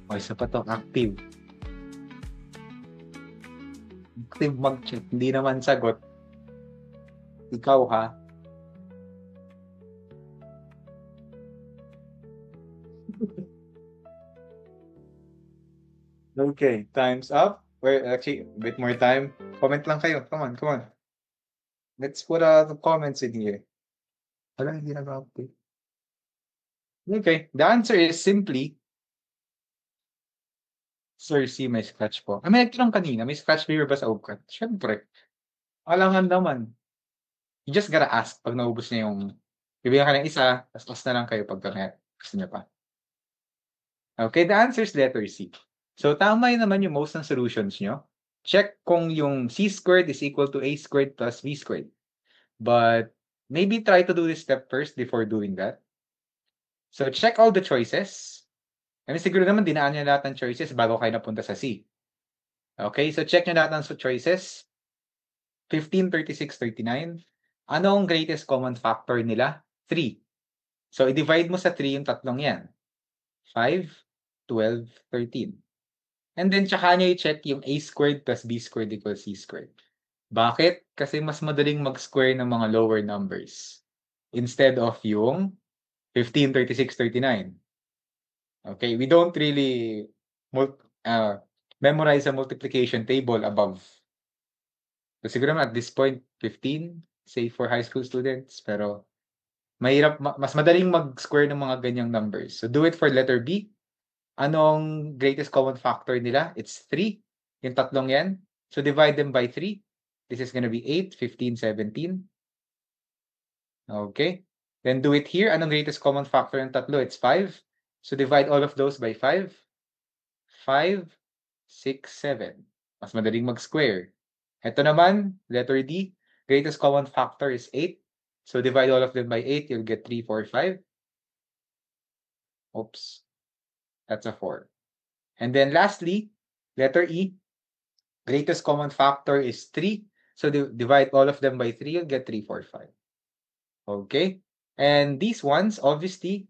O, isa pa to, active. Active mag-check. Hindi naman sagot. Ikaw, ha? Okay, time's up. Wait, actually, a bit more time. Comment lang kayo. Come on. Let's put the comments in here. Wala, hindi nag-update. Okay, the answer is simply Sir C, may scratch po. May nagtanong kanina, may scratch beaver ba sa Oakland? Siyempre. Alangan naman. You just gotta ask pag naubos niya yung bibigyan ka ng isa, tas na lang kayo pag gusto niya pa. Okay, the answer is letter C. So, tama yun naman yung most ng solutions nyo. Check kung yung C squared is equal to A squared plus B squared. But maybe try to do this step first before doing that. So, check all the choices. I mean, siguro naman dinaan niya lahat ng choices bago kayo napunta sa C. Okay, so check nyo lahat ng choices. 15, 36, 39. Ano ang greatest common factor nila? 3. So, i-divide mo sa 3 yung tatlong yan. 5, 12, 13. And then, tsaka nyo i-check yung A squared plus B squared equals C squared. Bakit? Kasi mas madaling mag-square ng mga lower numbers. Instead of yung 15, 36, 39. Okay, we don't really memorize a multiplication table above. So, siguro at this point, 15, say for high school students, pero mahirap, mas madaling mag-square ng mga ganyang numbers. So, do it for letter B. Anong greatest common factor nila? It's 3. Yung tatlong yan. So, divide them by 3. This is gonna be 8, 15, 17. Okay. Then do it here. Anong greatest common factor ng tatlo? It's 5. So, divide all of those by 5. 5, 6, 7. Mas madaling mag-square. Ito naman, letter D. Greatest common factor is 8. So, divide all of them by 8. You'll get 3, 4, 5. Oops. That's a 4. And then lastly, letter E. Greatest common factor is 3. So, divide all of them by 3. You'll get 3, 4, 5. Okay? And these ones, obviously,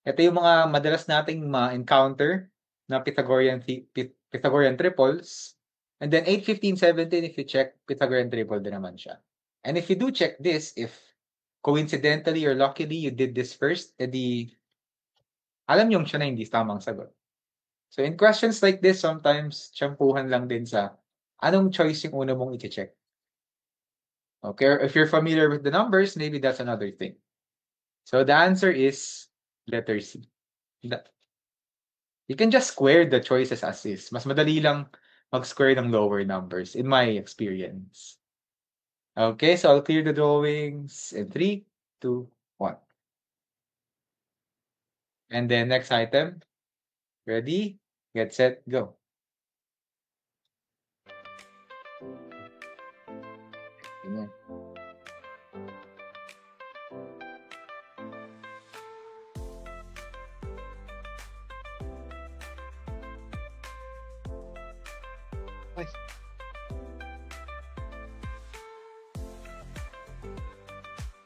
ito yung mga madalas nating ma-encounter na Pythagorean triples. And then 8, 15, 17, if you check, Pythagorean triple din naman siya. And if you do check this, if coincidentally or luckily you did this first, edi alam yung siya na hindi tamang sagot. So in questions like this, sometimes tiyempuhan lang din sa anong choice yung una mong i-check. Okay, or if you're familiar with the numbers, maybe that's another thing. So the answer is letter C. You can just square the choices as is. Mas madali lang mag-square ng lower numbers, in my experience. Okay, so I'll clear the drawings in 3, 2, 1. And then next item. Ready? Get set, go. Ayan. Ay.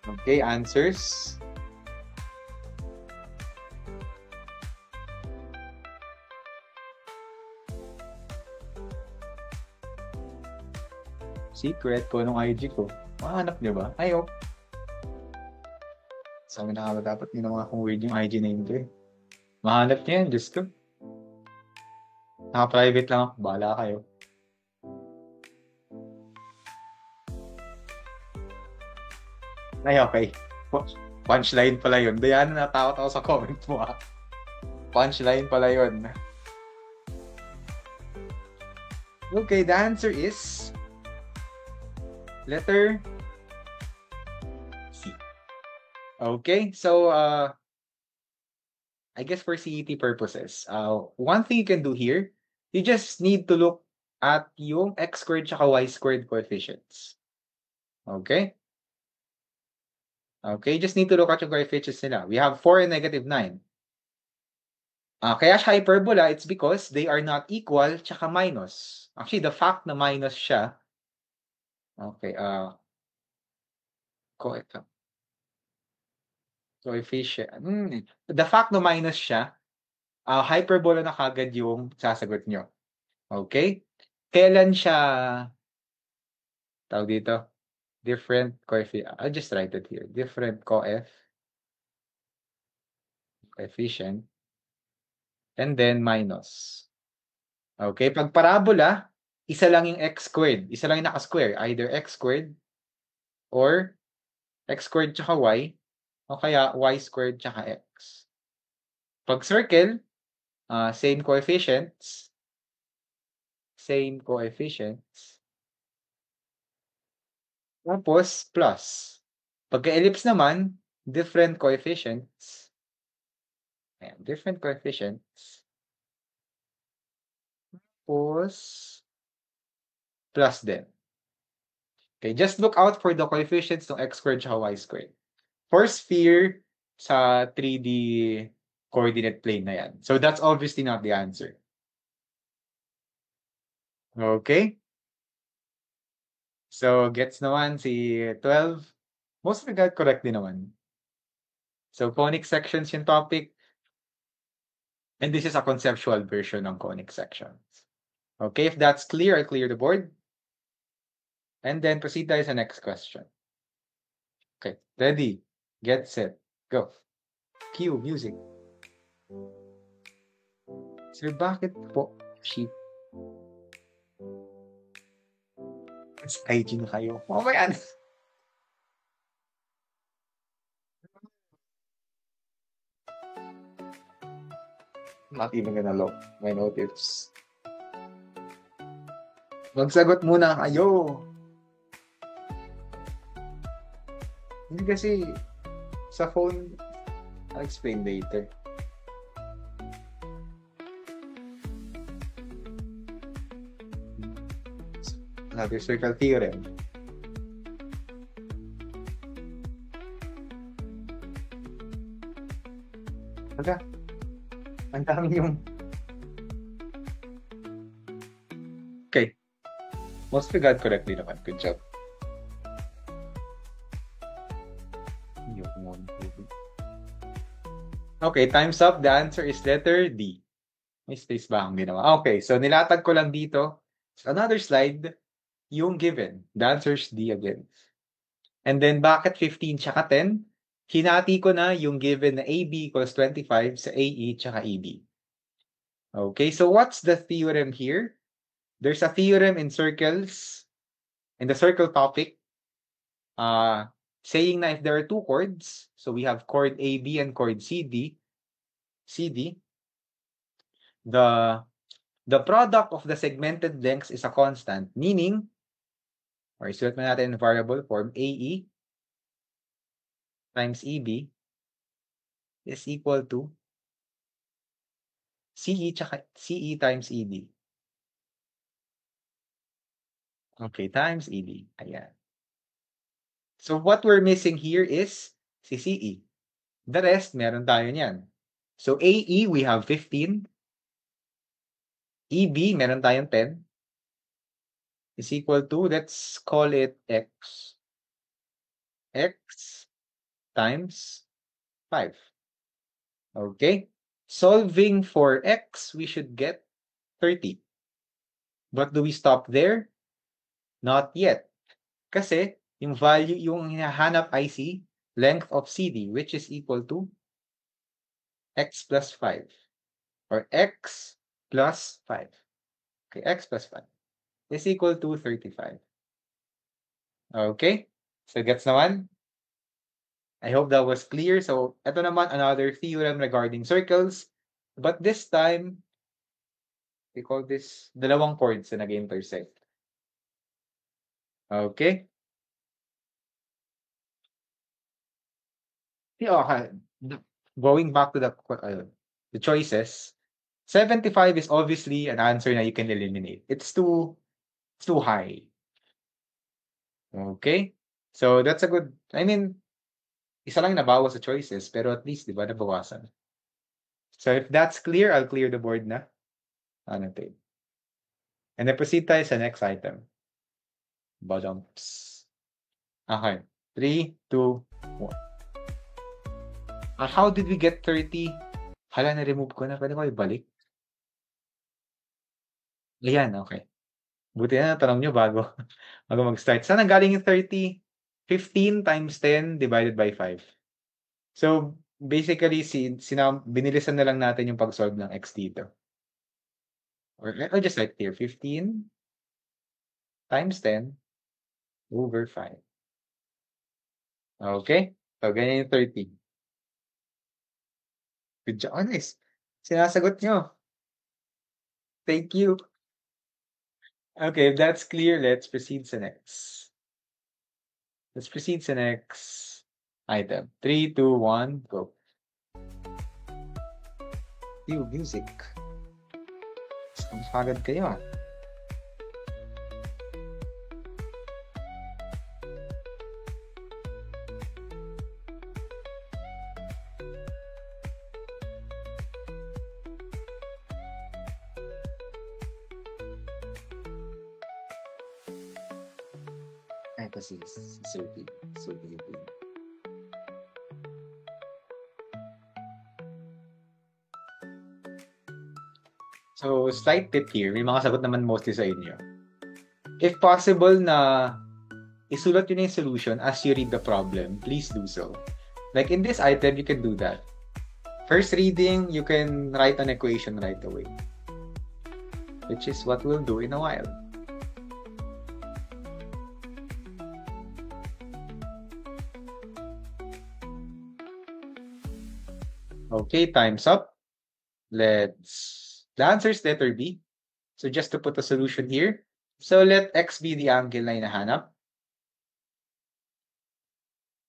Okay, answers. Secret ko nung IG ko. Mahanap niyo ba? Ay, oh. Sabi na nga dapat yun mga kung weird yung IG name ko eh. Mahanap niya yan, Diyos ko. Naka-private lang ako. Bahala kayo. Ay, okay. Punchline pala yun. Diana, natakot ako sa comment mo ah. Punchline pala yun. Okay, the answer is letter C. Okay, so I guess for CET purposes, one thing you can do here, you just need to look at yung x squared tsaka y squared coefficients. Okay? Okay, just need to look at yung coefficients nila. We have 4 and negative 9. Kaya siya hyperbola, it's because they are not equal tsaka minus. Actually, the fact na minus siya, okay, coefficient. The fact na minus siya, hyperbola na kagad yung sasagot nyo. Okay? Kailan siya, tawag dito, different coefficient. I'll just write it here. Different coefficient, and then minus. Okay? Pag parabola, isa lang yung x squared. Isa lang yung naka-square. Either x squared or x squared tsaka y, o kaya y squared tsaka x. Pag circle, same coefficients. Tapos, plus. Pagka-ellipse naman, different coefficients. Ayan, different coefficients. Tapos, plus din. Okay, just look out for the coefficients ng x squared tsaka y squared. For sphere sa 3D coordinate plane na yan. So that's obviously not the answer. Okay? So, gets naman si 12. Most of it correct din naman. So, conic sections yung topic. And this is a conceptual version ng conic sections. Okay, if that's clear, I'll clear the board. And then proceed tayo sa next question. Okay, ready, get set, go. Cue music. Sir, bakit po sheep? Mas IG na kayo. Oh my God. Not even gonna look my notice. Magsagot muna kayo. Hindi kasi sa phone, I'll explain later. Another circle theorem. Aga, ang dami yung... Okay. Most of got correctly naman. Good job. Okay, time's up. The answer is letter D. May space ba ang ginawa? Okay, so nilatag ko lang dito. So another slide, yung given. The answer is D again. And then bakit 15 tsaka 10? Hinati ko na yung given na AB equals 25 sa AE tsaka EB. Okay, so what's the theorem here? There's a theorem in circles, in the circle topic, saying that if there are two chords, so we have chord AB and chord CD, the product of the segmented lengths is a constant, meaning, or isulat na natin in variable form, AE times EB is equal to CE times ED. Okay, times ED. Ayan. So what we're missing here is si CE. The rest, meron tayo niyan. So AE, we have 15. EB, meron tayong 10. Is equal to, let's call it X. X times 5. Okay? Solving for X, we should get 30. But do we stop there? Not yet. Kasi, yung value, yung hinahanap ay si length of CD, which is equal to X plus 5. Or X plus 5. Okay, X plus 5 is equal to 35. Okay? So, gets naman? I hope that was clear. So, ito naman another theorem regarding circles. But this time, we call this dalawang chords na nag-intersect. Okay? Going back to the choices, 75 is obviously an answer na you can eliminate. It's too high. Okay? So, that's a good, I mean, isa lang nabawas sa choices, pero at least, di ba, nabawasan. So if that's clear, I'll clear the board na. Annotate. And then proceed tayo sa next item. Bottoms. Okay. 3, 2, 1. How did we get 30? Hala, na-remove ko na. Pwede ko ibalik? Ayan, okay. Buti na tanong nyo bago mag-start. Saan nanggaling yung 30? 15 times 10 divided by 5. So, basically, binilisan na lang natin yung pag-solve ng x dito. Or I'll just write here, 15 times 10 over 5. Okay? So, ganyan yung 30. Good job. Oh, nice. Sinasagot nyo. Thank you. Okay, if that's clear, let's proceed to next. Let's proceed to next item. 3, 2, 1, go. Cue music. Pagod kayo ah. Ay, kasi Sophie. So, slight tip here. May mga sagot naman mostly sa inyo. If possible na isulat yun yung solution as you read the problem, please do so. Like in this item, you can do that. First reading, you can write an equation right away. Which is what we'll do in a while. Okay, time's up. The answer is letter B. So just to put a solution here. So let x be the angle na hinahanap.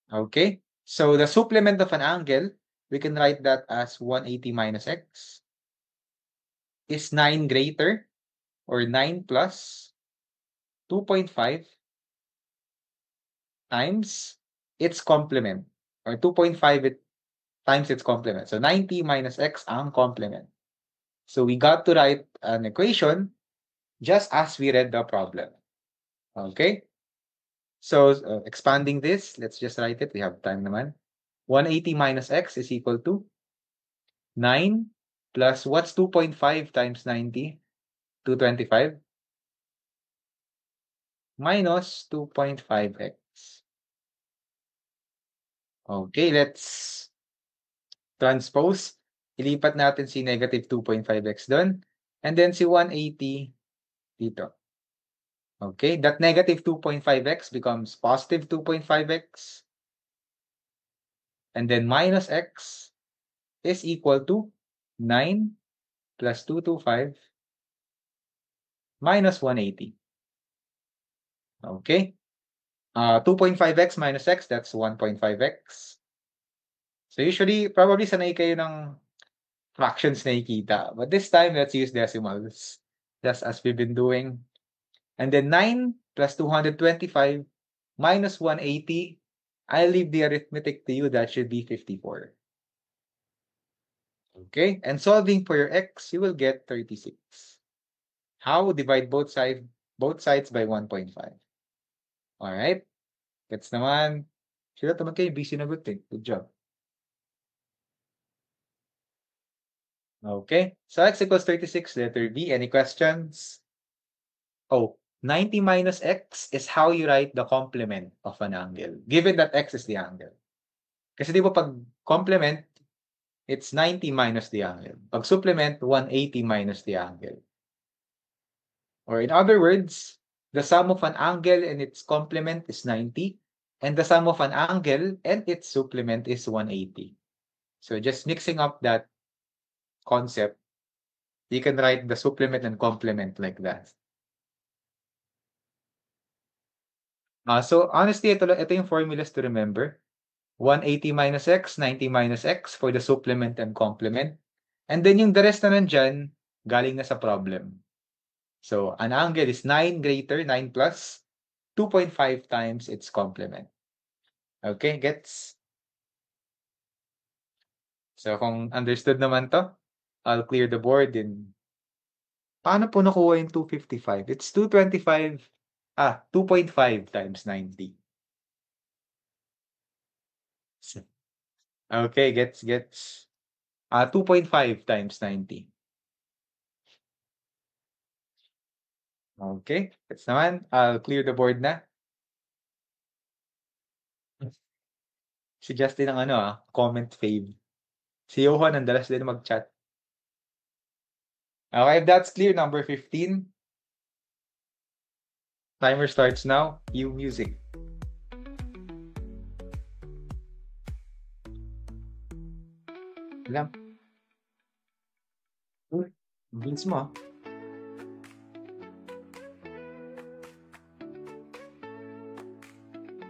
Okay, so the supplement of an angle, we can write that as 180 minus x. Is 9 greater or 9 plus 2.5 times its complement, or 2.5 times its complement. So 90 minus x ang complement. So we got to write an equation just as we read the problem. Okay? So expanding this, let's just write it. We have time naman. 180 minus x is equal to 9 plus what's 2.5 times 90? 225 minus 2.5x. Okay, let's transpose. Ilipat natin si negative 2.5x doon. And then si 180 dito. Okay, that negative 2.5x becomes positive 2.5x. And then minus x is equal to 9 plus 225 minus 180. Okay. 2.5x minus x, that's 1.5x. So usually, probably sanay kayo ng fractions na ikita. But this time, let's use decimals. Just as we've been doing. And then 9 plus 225 minus 180. I'll leave the arithmetic to you. That should be 54. Okay. And solving for your x, you will get 36. How? Divide both sides by 1.5. Alright. Gets naman. Sila naman kayo, busy na good thing. Good job. Okay. So x equals 36, letter B. Any questions? Oh, 90 minus x is how you write the complement of an angle, given that x is the angle. Kasi di ba pag complement, it's 90 minus the angle. Pag supplement, 180 minus the angle. Or in other words, the sum of an angle and its complement is 90, and the sum of an angle and its supplement is 180. So just mixing up that concept, you can write the supplement and complement like that. So honestly, ito yung formulas to remember. 180 minus x, 90 minus x for the supplement and complement. And then yung the rest na nandyan, galing na sa problem. So an angle is 9 greater, 9 plus 2.5 times its complement. Okay, gets? So kung understood naman to, I'll clear the board in... Paano po nakuha yung 255? It's 225, 2.5 times 90. Okay, gets. 2.5 times 90. Okay, gets naman. I'll clear the board na. Si Justin ang comment fave. Si Johan ang dalas din mag-chat. Okay, if that's clear, number 15. Timer starts now. Cue music. Lang. Uy, bilis mo.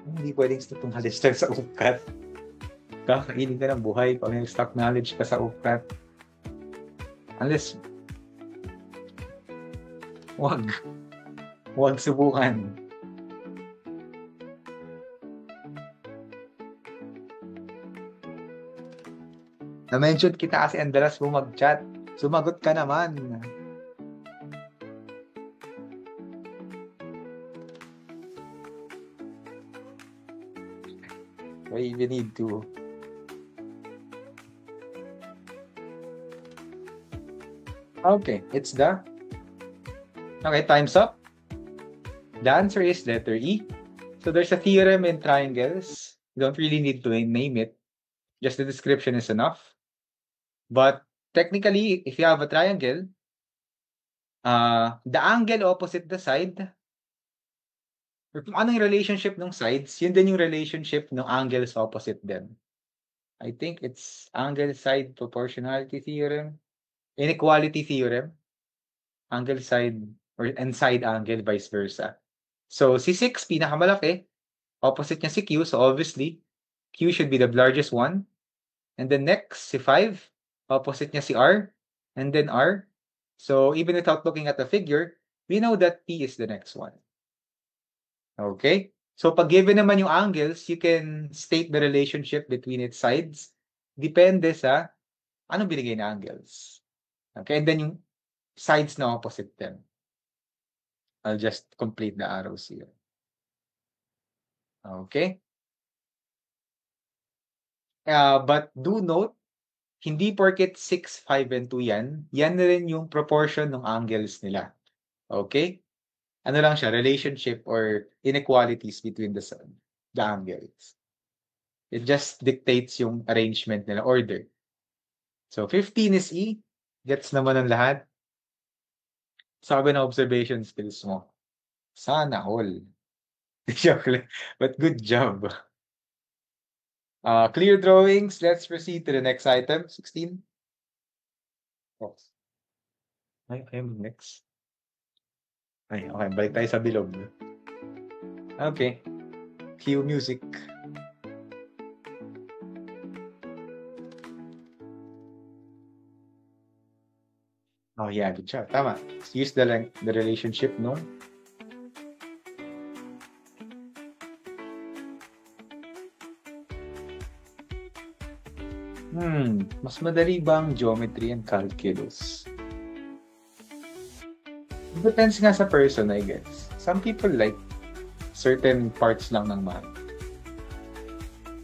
Hindi pwedeng itong knowledge lang sa ukat. Kakainin ka ng buhay pag may stock knowledge ka sa ukat. Unless, Huwag subukan. Na-mention kita kasi ang dalas mo mag-chat. Sumagot ka naman. Why you need to? Okay, it's the... Okay, time's up. The answer is letter E. So there's a theorem in triangles. You don't really need to name it. Just the description is enough. But technically, if you have a triangle, the angle opposite the side, or kung anong relationship ng sides, yun din yung relationship ng angles opposite them. I think it's angle-side proportionality theorem, inequality theorem, angle-side and side angle, vice versa. So si 6, pinakamalaki, opposite niya si Q, so obviously, Q should be the largest one. And then next, si 5, opposite niya si R, and then R. So even without looking at the figure, we know that P is the next one. Okay? So pag given naman yung angles, you can state the relationship between its sides. Depende sa anong binigay na angles. Okay? And then yung sides na opposite them. I'll just complete the arrows here. Okay? But do note, hindi porket 6, 5, and 2 yan na rin yung proportion ng angles nila. Okay? Ano lang siya, relationship or inequalities between the angles. It just dictates yung arrangement nila, order. So 15 is E. Gets naman ang lahat. Sabi na observation skills mo. Sana all. But good job. Clear drawings. Let's proceed to the next item. 16. Oh. I'm next. Okay, balik tayo sa bilog. Okay. Cue music. Oh yeah, good job. Tama. Use the relationship, no? Mas madali ba ang geometry and calculus? Depends nga sa person, I guess. Some people like certain parts lang ng math.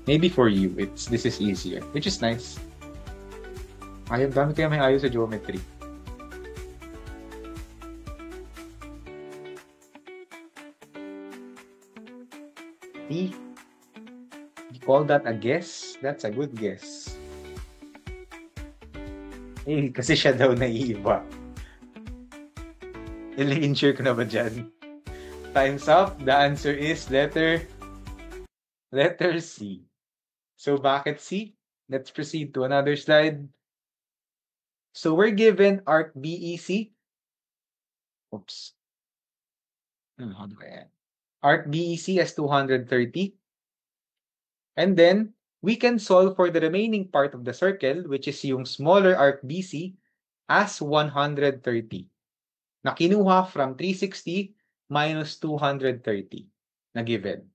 Maybe for you, this is easier, which is nice. Ayun, dami kaya may ayaw sa geometry. See? You call that a guess? That's a good guess. Eh, kasi siya daw naiiba. I-insure ko na ba dyan? Time's up. The answer is letter C. So bakit C? Let's proceed to another slide. So we're given arc BEC. Oops. How do I add? Arc BEC as 230. And then we can solve for the remaining part of the circle, which is yung smaller arc BC, as 130. Na kinuha from 360 minus 230 na given.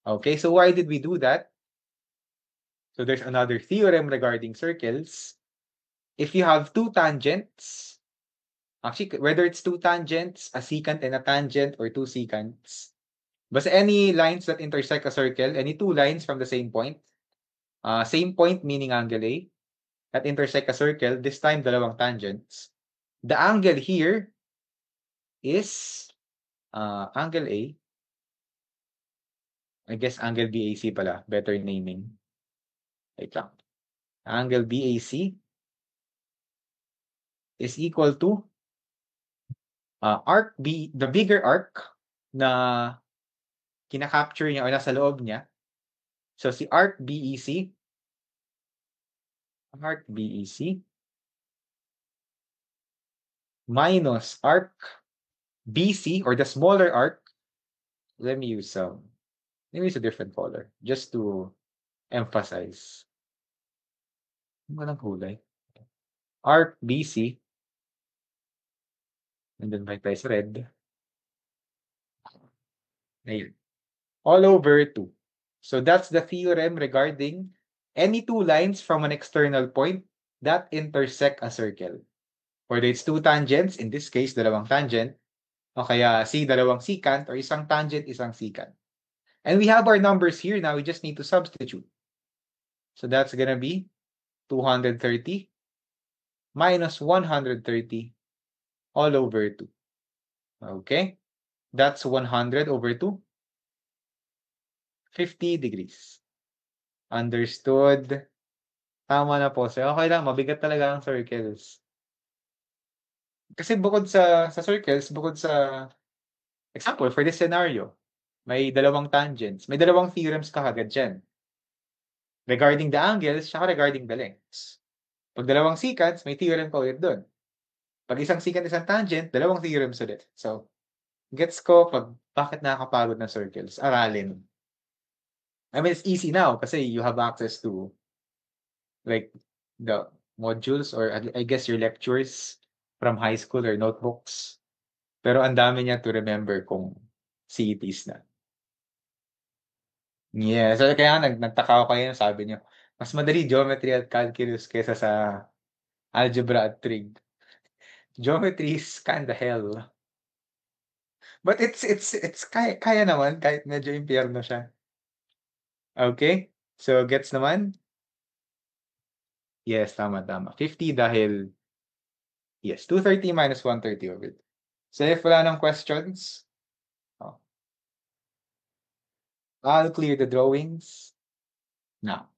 Okay, so why did we do that? So there's another theorem regarding circles. If you have two tangents, actually, whether it's two tangents, a secant and a tangent, or two secants, basta any lines that intersect a circle, any two lines from the same point meaning angle A, that intersect a circle, this time dalawang tangents. The angle here is angle A. I guess angle BAC pala, better naming. Wait lang. Angle BAC is equal to arc B, the bigger arc na kinakapture niya o nasa loob niya. So si arc BEC minus arc BC, or the smaller arc. Let me use a different color just to emphasize. Walang kulay. Arc BC, and then my place red. Ayun. All over 2. So that's the theorem regarding any two lines from an external point that intersect a circle. Whether it's two tangents, in this case, dalawang tangent, o kaya dalawang secant, or isang tangent, isang secant. And we have our numbers here. Now we just need to substitute. So that's gonna be 230 minus 130 all over 2. Okay? That's 100 over 2. 50 degrees. Understood? Tama na po, sir. Okay lang, mabigat talaga ang circles. Kasi bukod sa circles, bukod sa example, for this scenario, may dalawang tangents, may dalawang theorems kagad dyan. Regarding the angles, saka regarding the lengths. Pag dalawang secants, may theorem pa ulit doon. Pag isang secant, isang tangent, dalawang theorems ulit. So, gets ko bakit nakakapagod na circles. Aralin. I mean, it's easy now kasi you have access to like the modules or I guess your lectures from high school or notebooks. Pero ang dami niya to remember kung CETs na. Yeah, so kaya nagtaka ako kayo, sabi niyo, mas madali geometry at calculus kaysa sa algebra at trig. Geometry is kinda hell. But it's kaya naman kahit medyo impyerno siya. Okay? So gets naman? Yes, tama. 50 dahil yes, 230 minus 130 of it. So if wala ng questions, I'll clear the drawings now.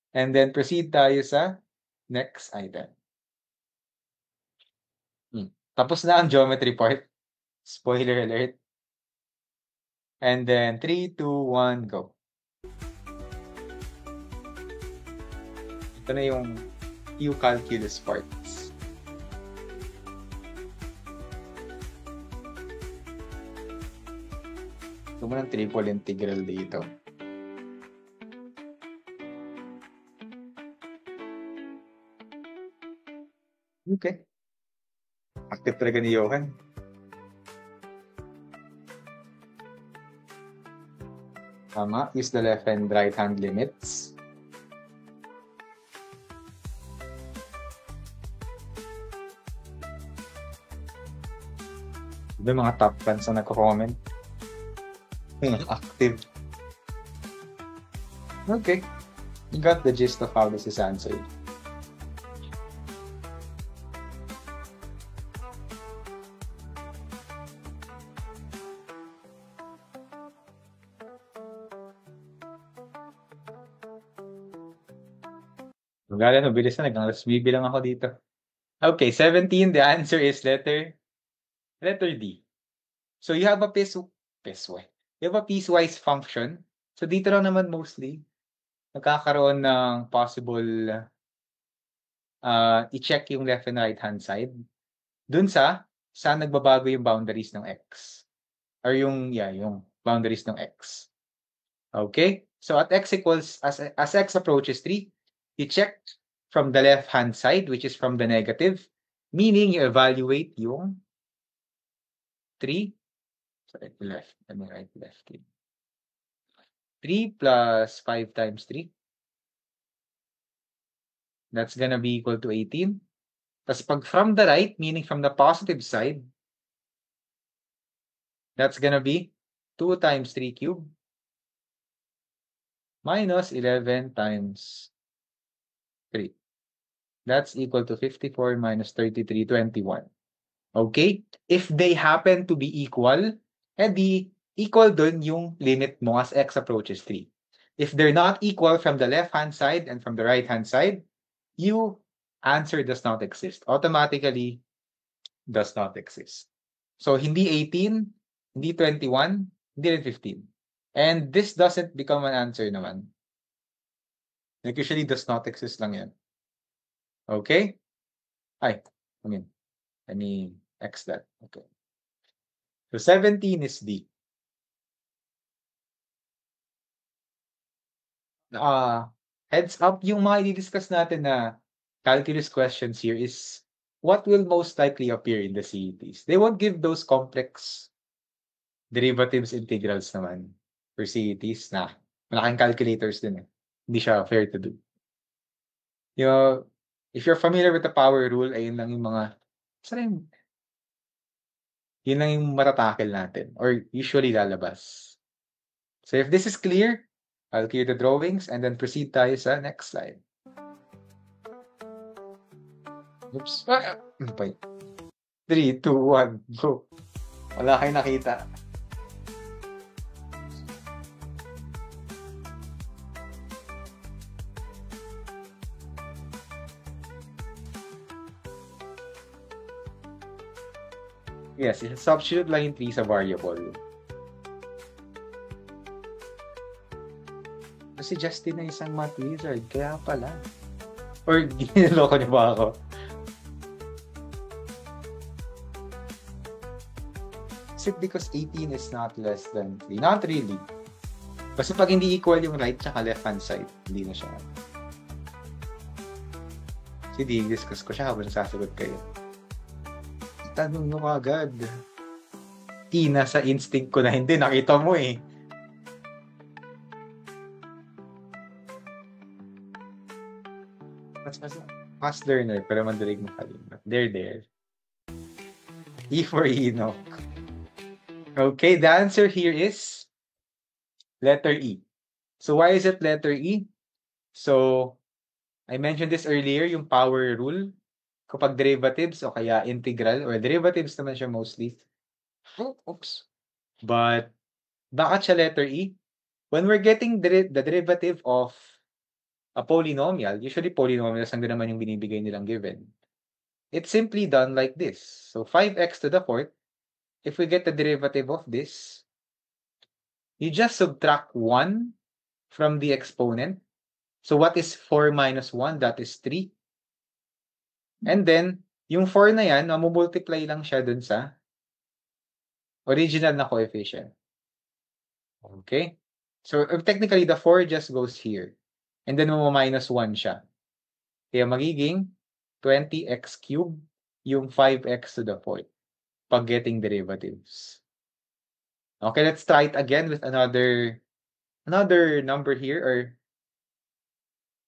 And then proceed tayo sa next item. Tapos na ang geometry part. Spoiler alert. And then 3, 2, 1, go. Ito na yung few calculus parts. Ito mo ng triple integral dito. Okay. Active talaga ni Johan. Tama. Use the left and right hand limits. Ito mga top fans na nagko-comment. Active. Okay. You got the gist of how this is answered. Magalan, mabilis na. Nag-alas bibilang ako dito. Okay, 17. The answer is letter D. So you have a piecewise function. So dito lang naman mostly nagkakaroon ng possible i-check yung left and right hand side. Dun saan nagbabago yung boundaries ng x. Or yung boundaries ng x. Okay? So at x equals, as x approaches 3, you check from the left-hand side, which is from the negative, meaning you evaluate yung 3. Sorry, left. Let me write left. 3 plus 5 times 3. That's gonna be equal to 18. Tapos pag from the right, meaning from the positive side, that's gonna be 2 times 3 cubed minus 11 times 3. That's equal to 54 minus 33, 21. Okay? If they happen to be equal, edi equal dun yung limit mo as x approaches 3. If they're not equal from the left-hand side and from the right-hand side, you answer does not exist. Automatically does not exist. So, hindi 18, hindi 21, hindi rin 15. And this doesn't become an answer naman. Like usually does not exist lang yan. Okay? Let me X that. Okay. So 17 is D. Heads up, yung mga i-discuss natin na calculus questions here is what will most likely appear in the CETs. They won't give those complex derivatives integrals naman for CETs na malaking calculators din eh. Hindi siya fair to do. You know, if you're familiar with the power rule, ayun lang yung mga yun lang yung matatakel natin or usually lalabas. So if this is clear, I'll clear the drawings and then proceed tayo sa next slide. Oops. 3, 2, 1, go. Wala kayo nakita. Yes, substitute lang yung 3 sa variable. Si Justin na isang math wizard, kaya pala. Or giniloko niyo ba ako? Is it because 18 is not less than 3? Not really. Kasi pag hindi equal yung right tsaka left hand side, hindi na siya. Kasi di-discuss ko siya habang sasagot kayo. Tanong nyo agad. Tina sa instinct ko na hindi, nakita mo eh. Fast learner, pero madaling makalimutan. There. E for Enoch. Okay, the answer here is letter E. So why is it letter E? So, I mentioned this earlier, yung power rule. Kapag derivatives o kaya integral, or derivatives naman siya mostly. Oops. But, bakit siya letter E? When we're getting the derivative of a polynomial, usually polynomials lang din naman yung binibigay nilang given. It's simply done like this. So 5x to the fourth, if we get the derivative of this, you just subtract 1 from the exponent. So what is 4 minus 1? That is 3. And then, yung 4 na yan, mamumultiply lang siya dun sa original na coefficient. Okay? So technically, the 4 just goes here. And then minus 1 siya. Kaya magiging 20x cubed yung 5x to the fourth pag getting derivatives. Okay, let's try it again with another number here or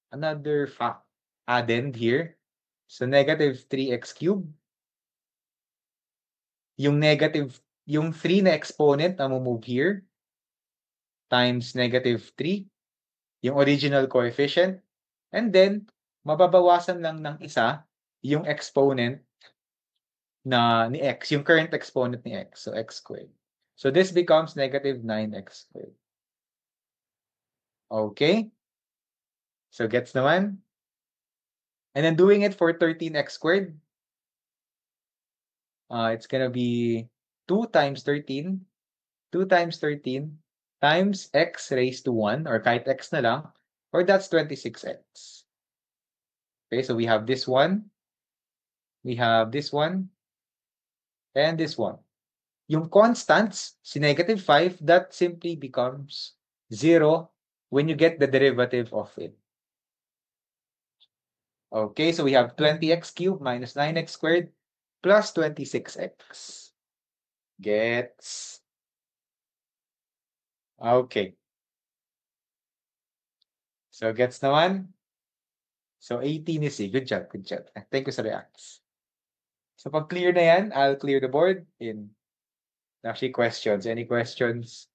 another fact addend here. So negative 3x cubed. Yung 3 na exponent na move here times negative 3. Yung original coefficient. And then, mababawasan lang ng isa yung exponent ni x, yung current exponent ni x. So, x squared. So, this becomes negative 9x squared. Okay? So, gets naman? And then, doing it for 13x squared, it's gonna be 2 times 13 times x raised to 1, or kahit x na lang, or that's 26x. Okay, so we have this one, and this one. Yung constants, si negative 5, that simply becomes 0 when you get the derivative of it. Okay, so we have 20x cubed minus 9x squared plus 26x. Gets? Okay. So, gets naman? So 18 is C. Good job, good job. Thank you sa reacts. So pag clear na yan, I'll clear the board in actually questions. Any questions?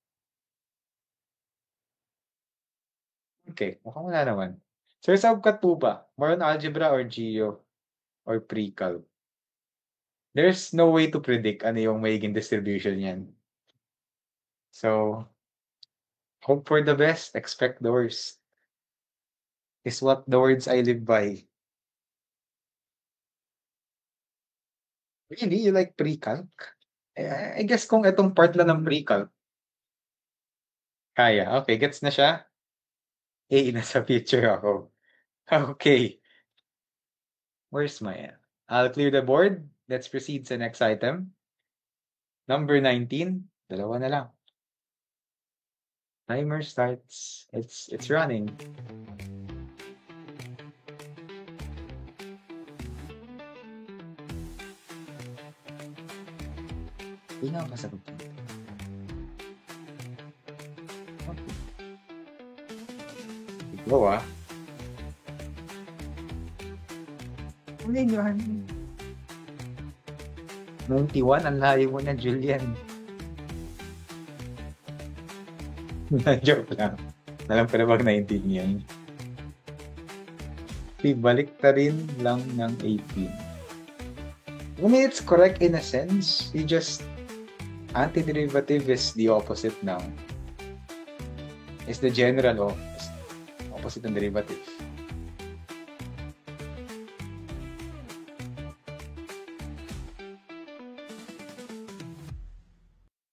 Okay, mukhang wala naman. Sir, subcat po ba? More on algebra or geo or pre-cal? There's no way to predict ano yung magiging distribution yan. So, hope for the best, expect the worst. Is what the words I live by. Really? You like pre-calc? I guess kung itong part lang ng pre-calc, kaya. Okay, gets na siya? Nasa picture ako. Okay. Where's my... I'll clear the board. Let's proceed sa next item. Number 19. Dalawa na lang. Timer starts. It's running. Hindi na ako kasagot. Okay. Ikaw ah. Huli nyo. 91, ang layo mo na, Julian. Joke lang. Alam ko na bang 19 yan. Balik ta rin lang ng 18. I mean, it's correct in a sense. You just... Antiderivative is the opposite now. It's the general opposite ng derivative.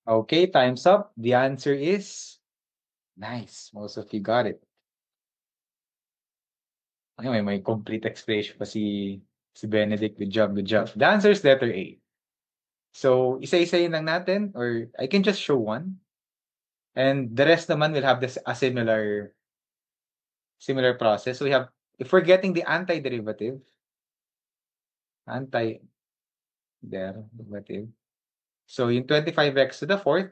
Okay, time's up. The answer is nice. Most of you got it. Anyway, may complete explanation pa si Benedict. Good job, good job. The answer is letter A. So, isa-isayin lang natin, or I can just show one. And the rest naman will have a similar process. So we have, if we're getting the antiderivative, so yung 25x to the fourth,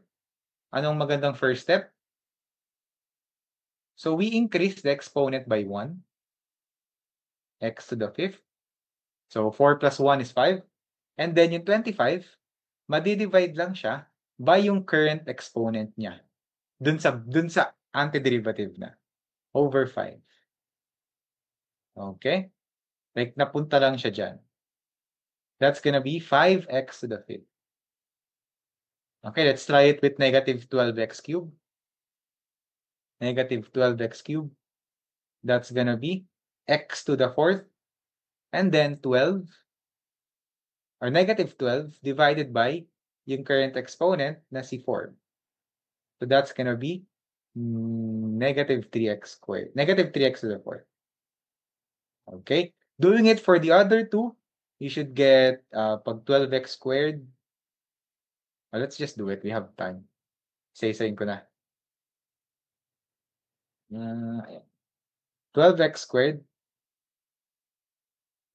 anong magandang first step? So we increase the exponent by 1, x to the fifth. So 4 plus 1 is 5. And then yung 25, madidivide lang siya by yung current exponent niya. Dun sa antiderivative na. Over 5. Okay? Like, napunta lang siya dyan. That's gonna be 5x to the fifth. Okay, let's try it with negative 12x cubed. Negative 12x cubed. That's gonna be x to the fourth. And then 12, or negative 12, divided by yung current exponent na si 4. So that's gonna be negative 3x squared. Negative 3x to the fourth. Okay? Doing it for the other two, you should get pag 12x squared. Well, let's just do it. We have time. Say-sayin ko na. 12x squared.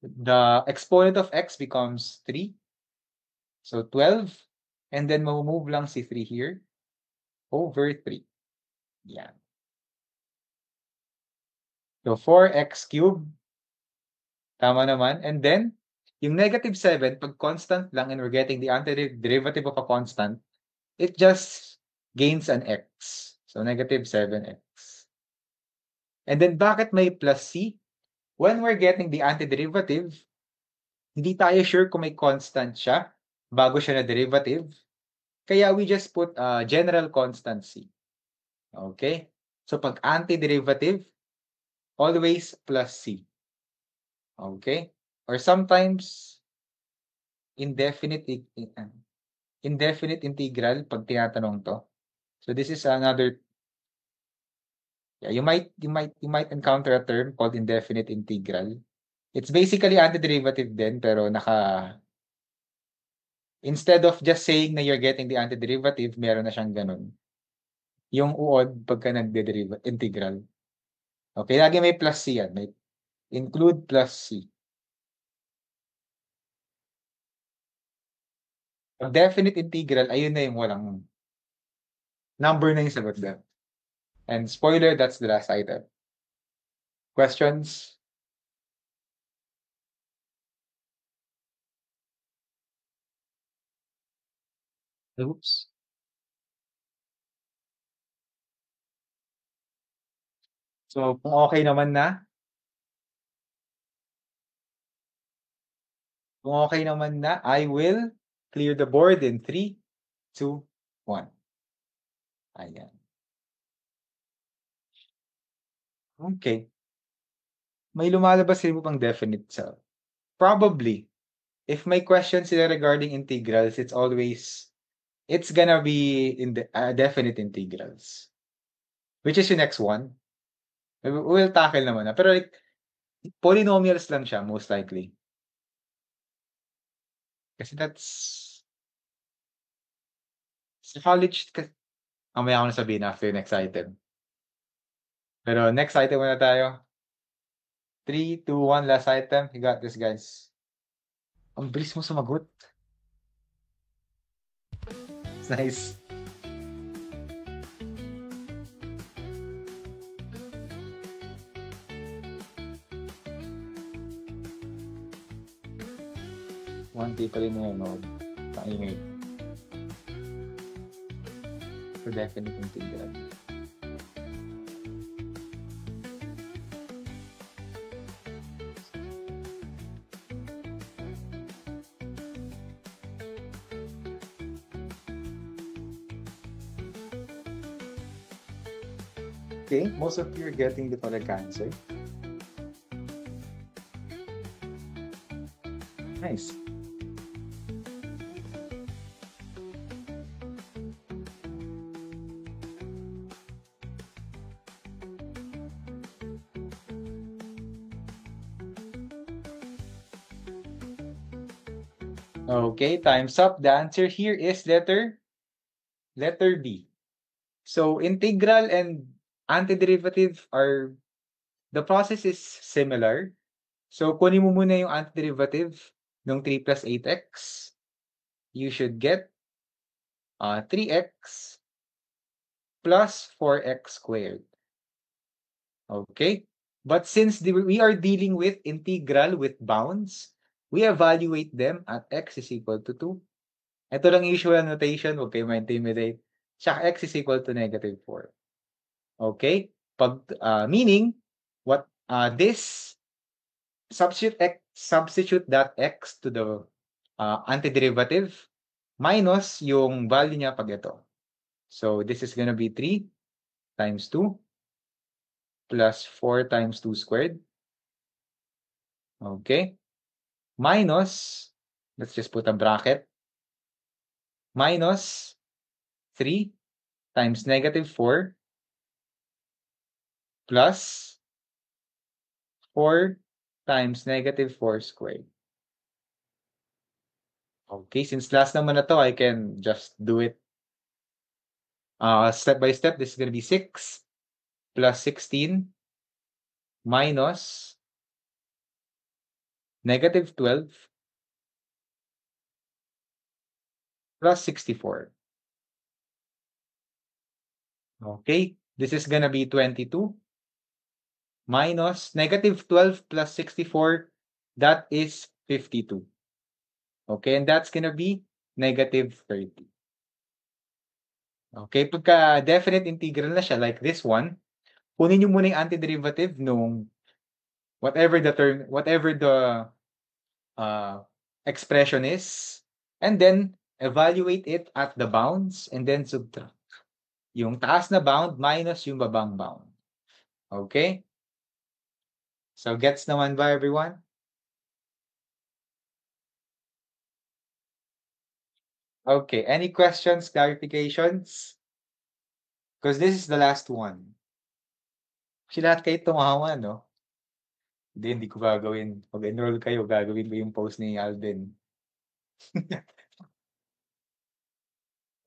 The exponent of x becomes 3. So 12. And then move lang si 3 here. Over 3. Yeah. So 4x cubed. Tama naman. And then, yung negative 7, pag constant lang and we're getting the antiderivative of a constant, it just gains an x. So negative 7x. And then bakit may plus c? When we're getting the antiderivative, hindi tayo sure kung may constant siya bago siya na derivative. Kaya we just put general constant c. Okay? So pag antiderivative, always plus c. Okay? Or sometimes, indefinite integral pag tinatanong to. So this is another... Yeah, you might encounter a term called indefinite integral. It's basically antiderivative din, pero instead of just saying na you're getting the antiderivative, meron na siyang ganun. Yung uod pagka nagde-derivative integral. Okay, lagi may plus c yan. May include plus c. Pag definite integral, ayun na yung walang number na yung sagot doon. And spoiler, that's the last item. Questions? Oops. So, kung okay naman na, I will clear the board in 3, 2, 1. Ayan. Okay. May lumalabas rin po bang definite sa probably. If may question sila regarding integrals, it's gonna be in the definite integrals. Which is yung next one. We'll tackle naman na. Pero like, polynomials lang siya, most likely. Kasi sa college, mamaya ko na sabihin after yung next item. Pero next item muna tayo. 3, 2, 1, last item. You got this, guys. Ang bilis mo sumagot. It's nice. One people in nanonood. Paingay. For definite integral. Okay, most of you are getting the correct answer. Nice. Okay, time's up. The answer here is letter B. So integral and antiderivative the process is similar. So kunin mo muna yung antiderivative ng 3 plus 8x. You should get 3x plus 4x squared. Okay? But since we are dealing with integral with bounds, we evaluate them at x is equal to 2. Ito lang usual notation, huwag kayo ma-intimidate. Tsaka x is equal to -4. Okay? Meaning, this substitute that x to the antiderivative minus yung value niya pag ito. So, this is gonna be 3 times 2 plus 4 times 2 squared. Okay? Minus, let's just put a bracket, minus 3 times -4 plus 4 times -4 squared. Okay, since last naman na to, I can just do it step by step. This is going to be 6 plus 16 minus -12 plus 64. Okay, this is going to be 22 minus -12 plus 64, that is 52. Okay, and that's going to be -30. Okay, pagka definite integral na siya, like this one, kunin nyo muna yung antiderivative nung whatever the expression is, and then evaluate it at the bounds, and then subtract yung taas na bound minus yung babang bound. Okay? So, gets naman ba, everyone? Okay, any questions, clarifications? Because this is the last one. Kasi lahat kayo tumawa, no? Hindi ko gagawin. Pag-enroll kayo, gagawin ko yung post ni Alvin.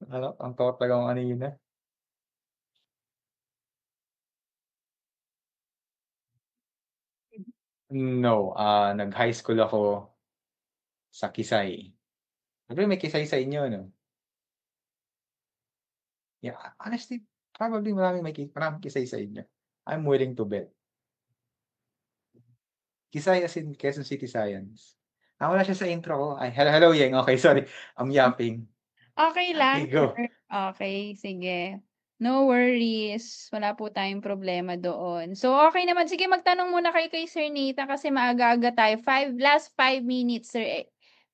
Ang tawa talaga ano yun, eh. No, nag-high school ako sa Kisay. Siyempre may Kisay sa inyo, no? Yeah, honestly, probably maraming Kisay sa inyo. I'm willing to bet. Kisay as in Quezon City Science. Wala siya sa intro ko. Ay, hello, Yeng. Okay, sorry. I'm yapping. Okay lang, Okay, go. sir. Okay, sige. No worries, wala po tayong problema doon. So, okay naman, sige magtanong muna kayo kay Sir Nathan kasi maaga-aga tayo, last 5 minutes, Sir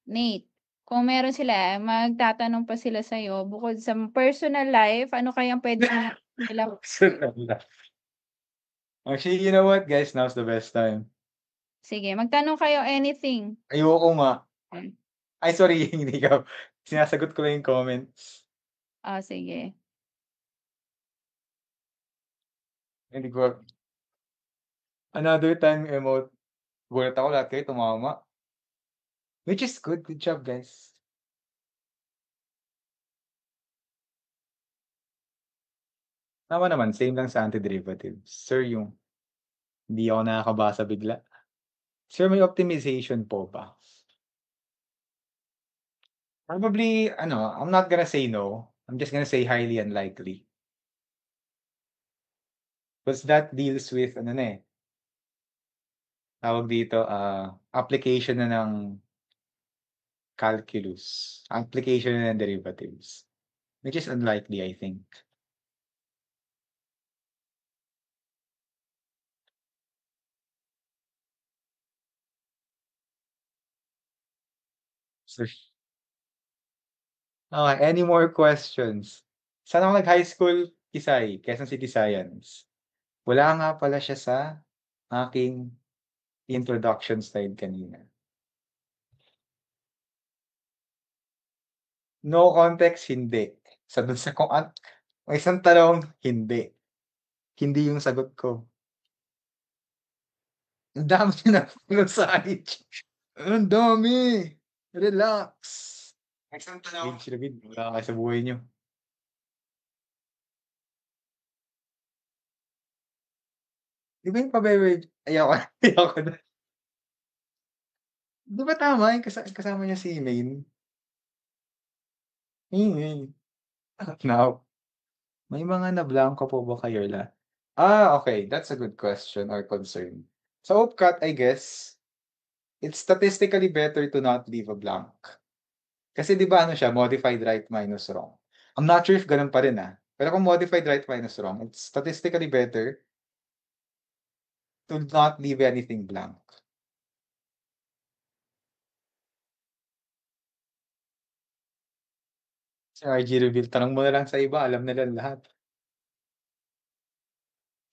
Nate. Kung meron sila, magtatanong pa sila sa'yo bukod sa personal life, ano kayang puwede nila. Actually, you know what, guys? Now's the best time. Sige, magtanong kayo anything. Ayoko nga. Hmm. Ay, sorry, hindi ikaw. Sinasagot ko lang yung comments. Sige. Hindi ko another time emote. Gulat ako lahat kayo tumama. Which is good. Good job, guys. Tama naman, same lang sa anti-derivatives. Sir, yung hindi ako nakakabasa bigla. Sir, may optimization po ba? Probably, I'm not gonna say no. I'm just gonna say highly unlikely. Because that deals with, tawag dito, application na ng calculus. Application na ng derivatives. Which is unlikely, I think. Sir. Okay, any more questions? Saan ako nag-high school? Kisay, Quezon City Science. Wala nga pala siya sa aking introduction slide kanina. No context, hindi. Sa dun sa kung may isang tanong, hindi. Hindi yung sagot ko. Ang dami na sa IG. Ang dami! Relax. May isang tanong. David, wala kayo sa buhay niyo. Di ba yung ayoko, ayoko na. Di ba tama yung kasama niya si Maine? Now, may mga nablangko po ba kayo okay, that's a good question or concern. Sa OPCAT, I guess, it's statistically better to not leave a blank. Kasi 'di ba siya, modified right minus wrong. I'm not sure if ganun pa rin, pero kung modified right minus wrong, it's statistically better to not leave anything blank. Si RG reveal, tanong mo na lang sa iba, alam nila lahat.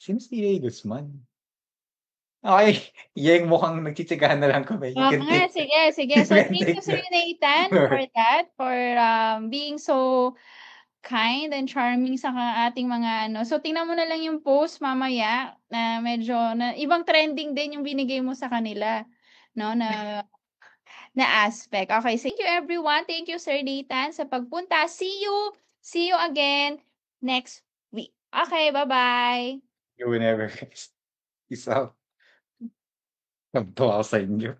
Sino si Ray Guzman? Okay, Yeng mukhang nagtsitsikahan na lang kami. You can take Sige, sige. you So, can thank you, take Sir that. Nathan, for that, for being so kind and charming sa ating mga So, tingnan mo na lang yung post mamaya na medyo ibang trending din yung binigay mo sa kanila, no, na aspect. Okay, thank you everyone. Thank you, Sir Nathan, sa pagpunta. See you again next week. Okay, bye-bye. You whenever, guys. Peace out. Nagtuwa ako sa inyo.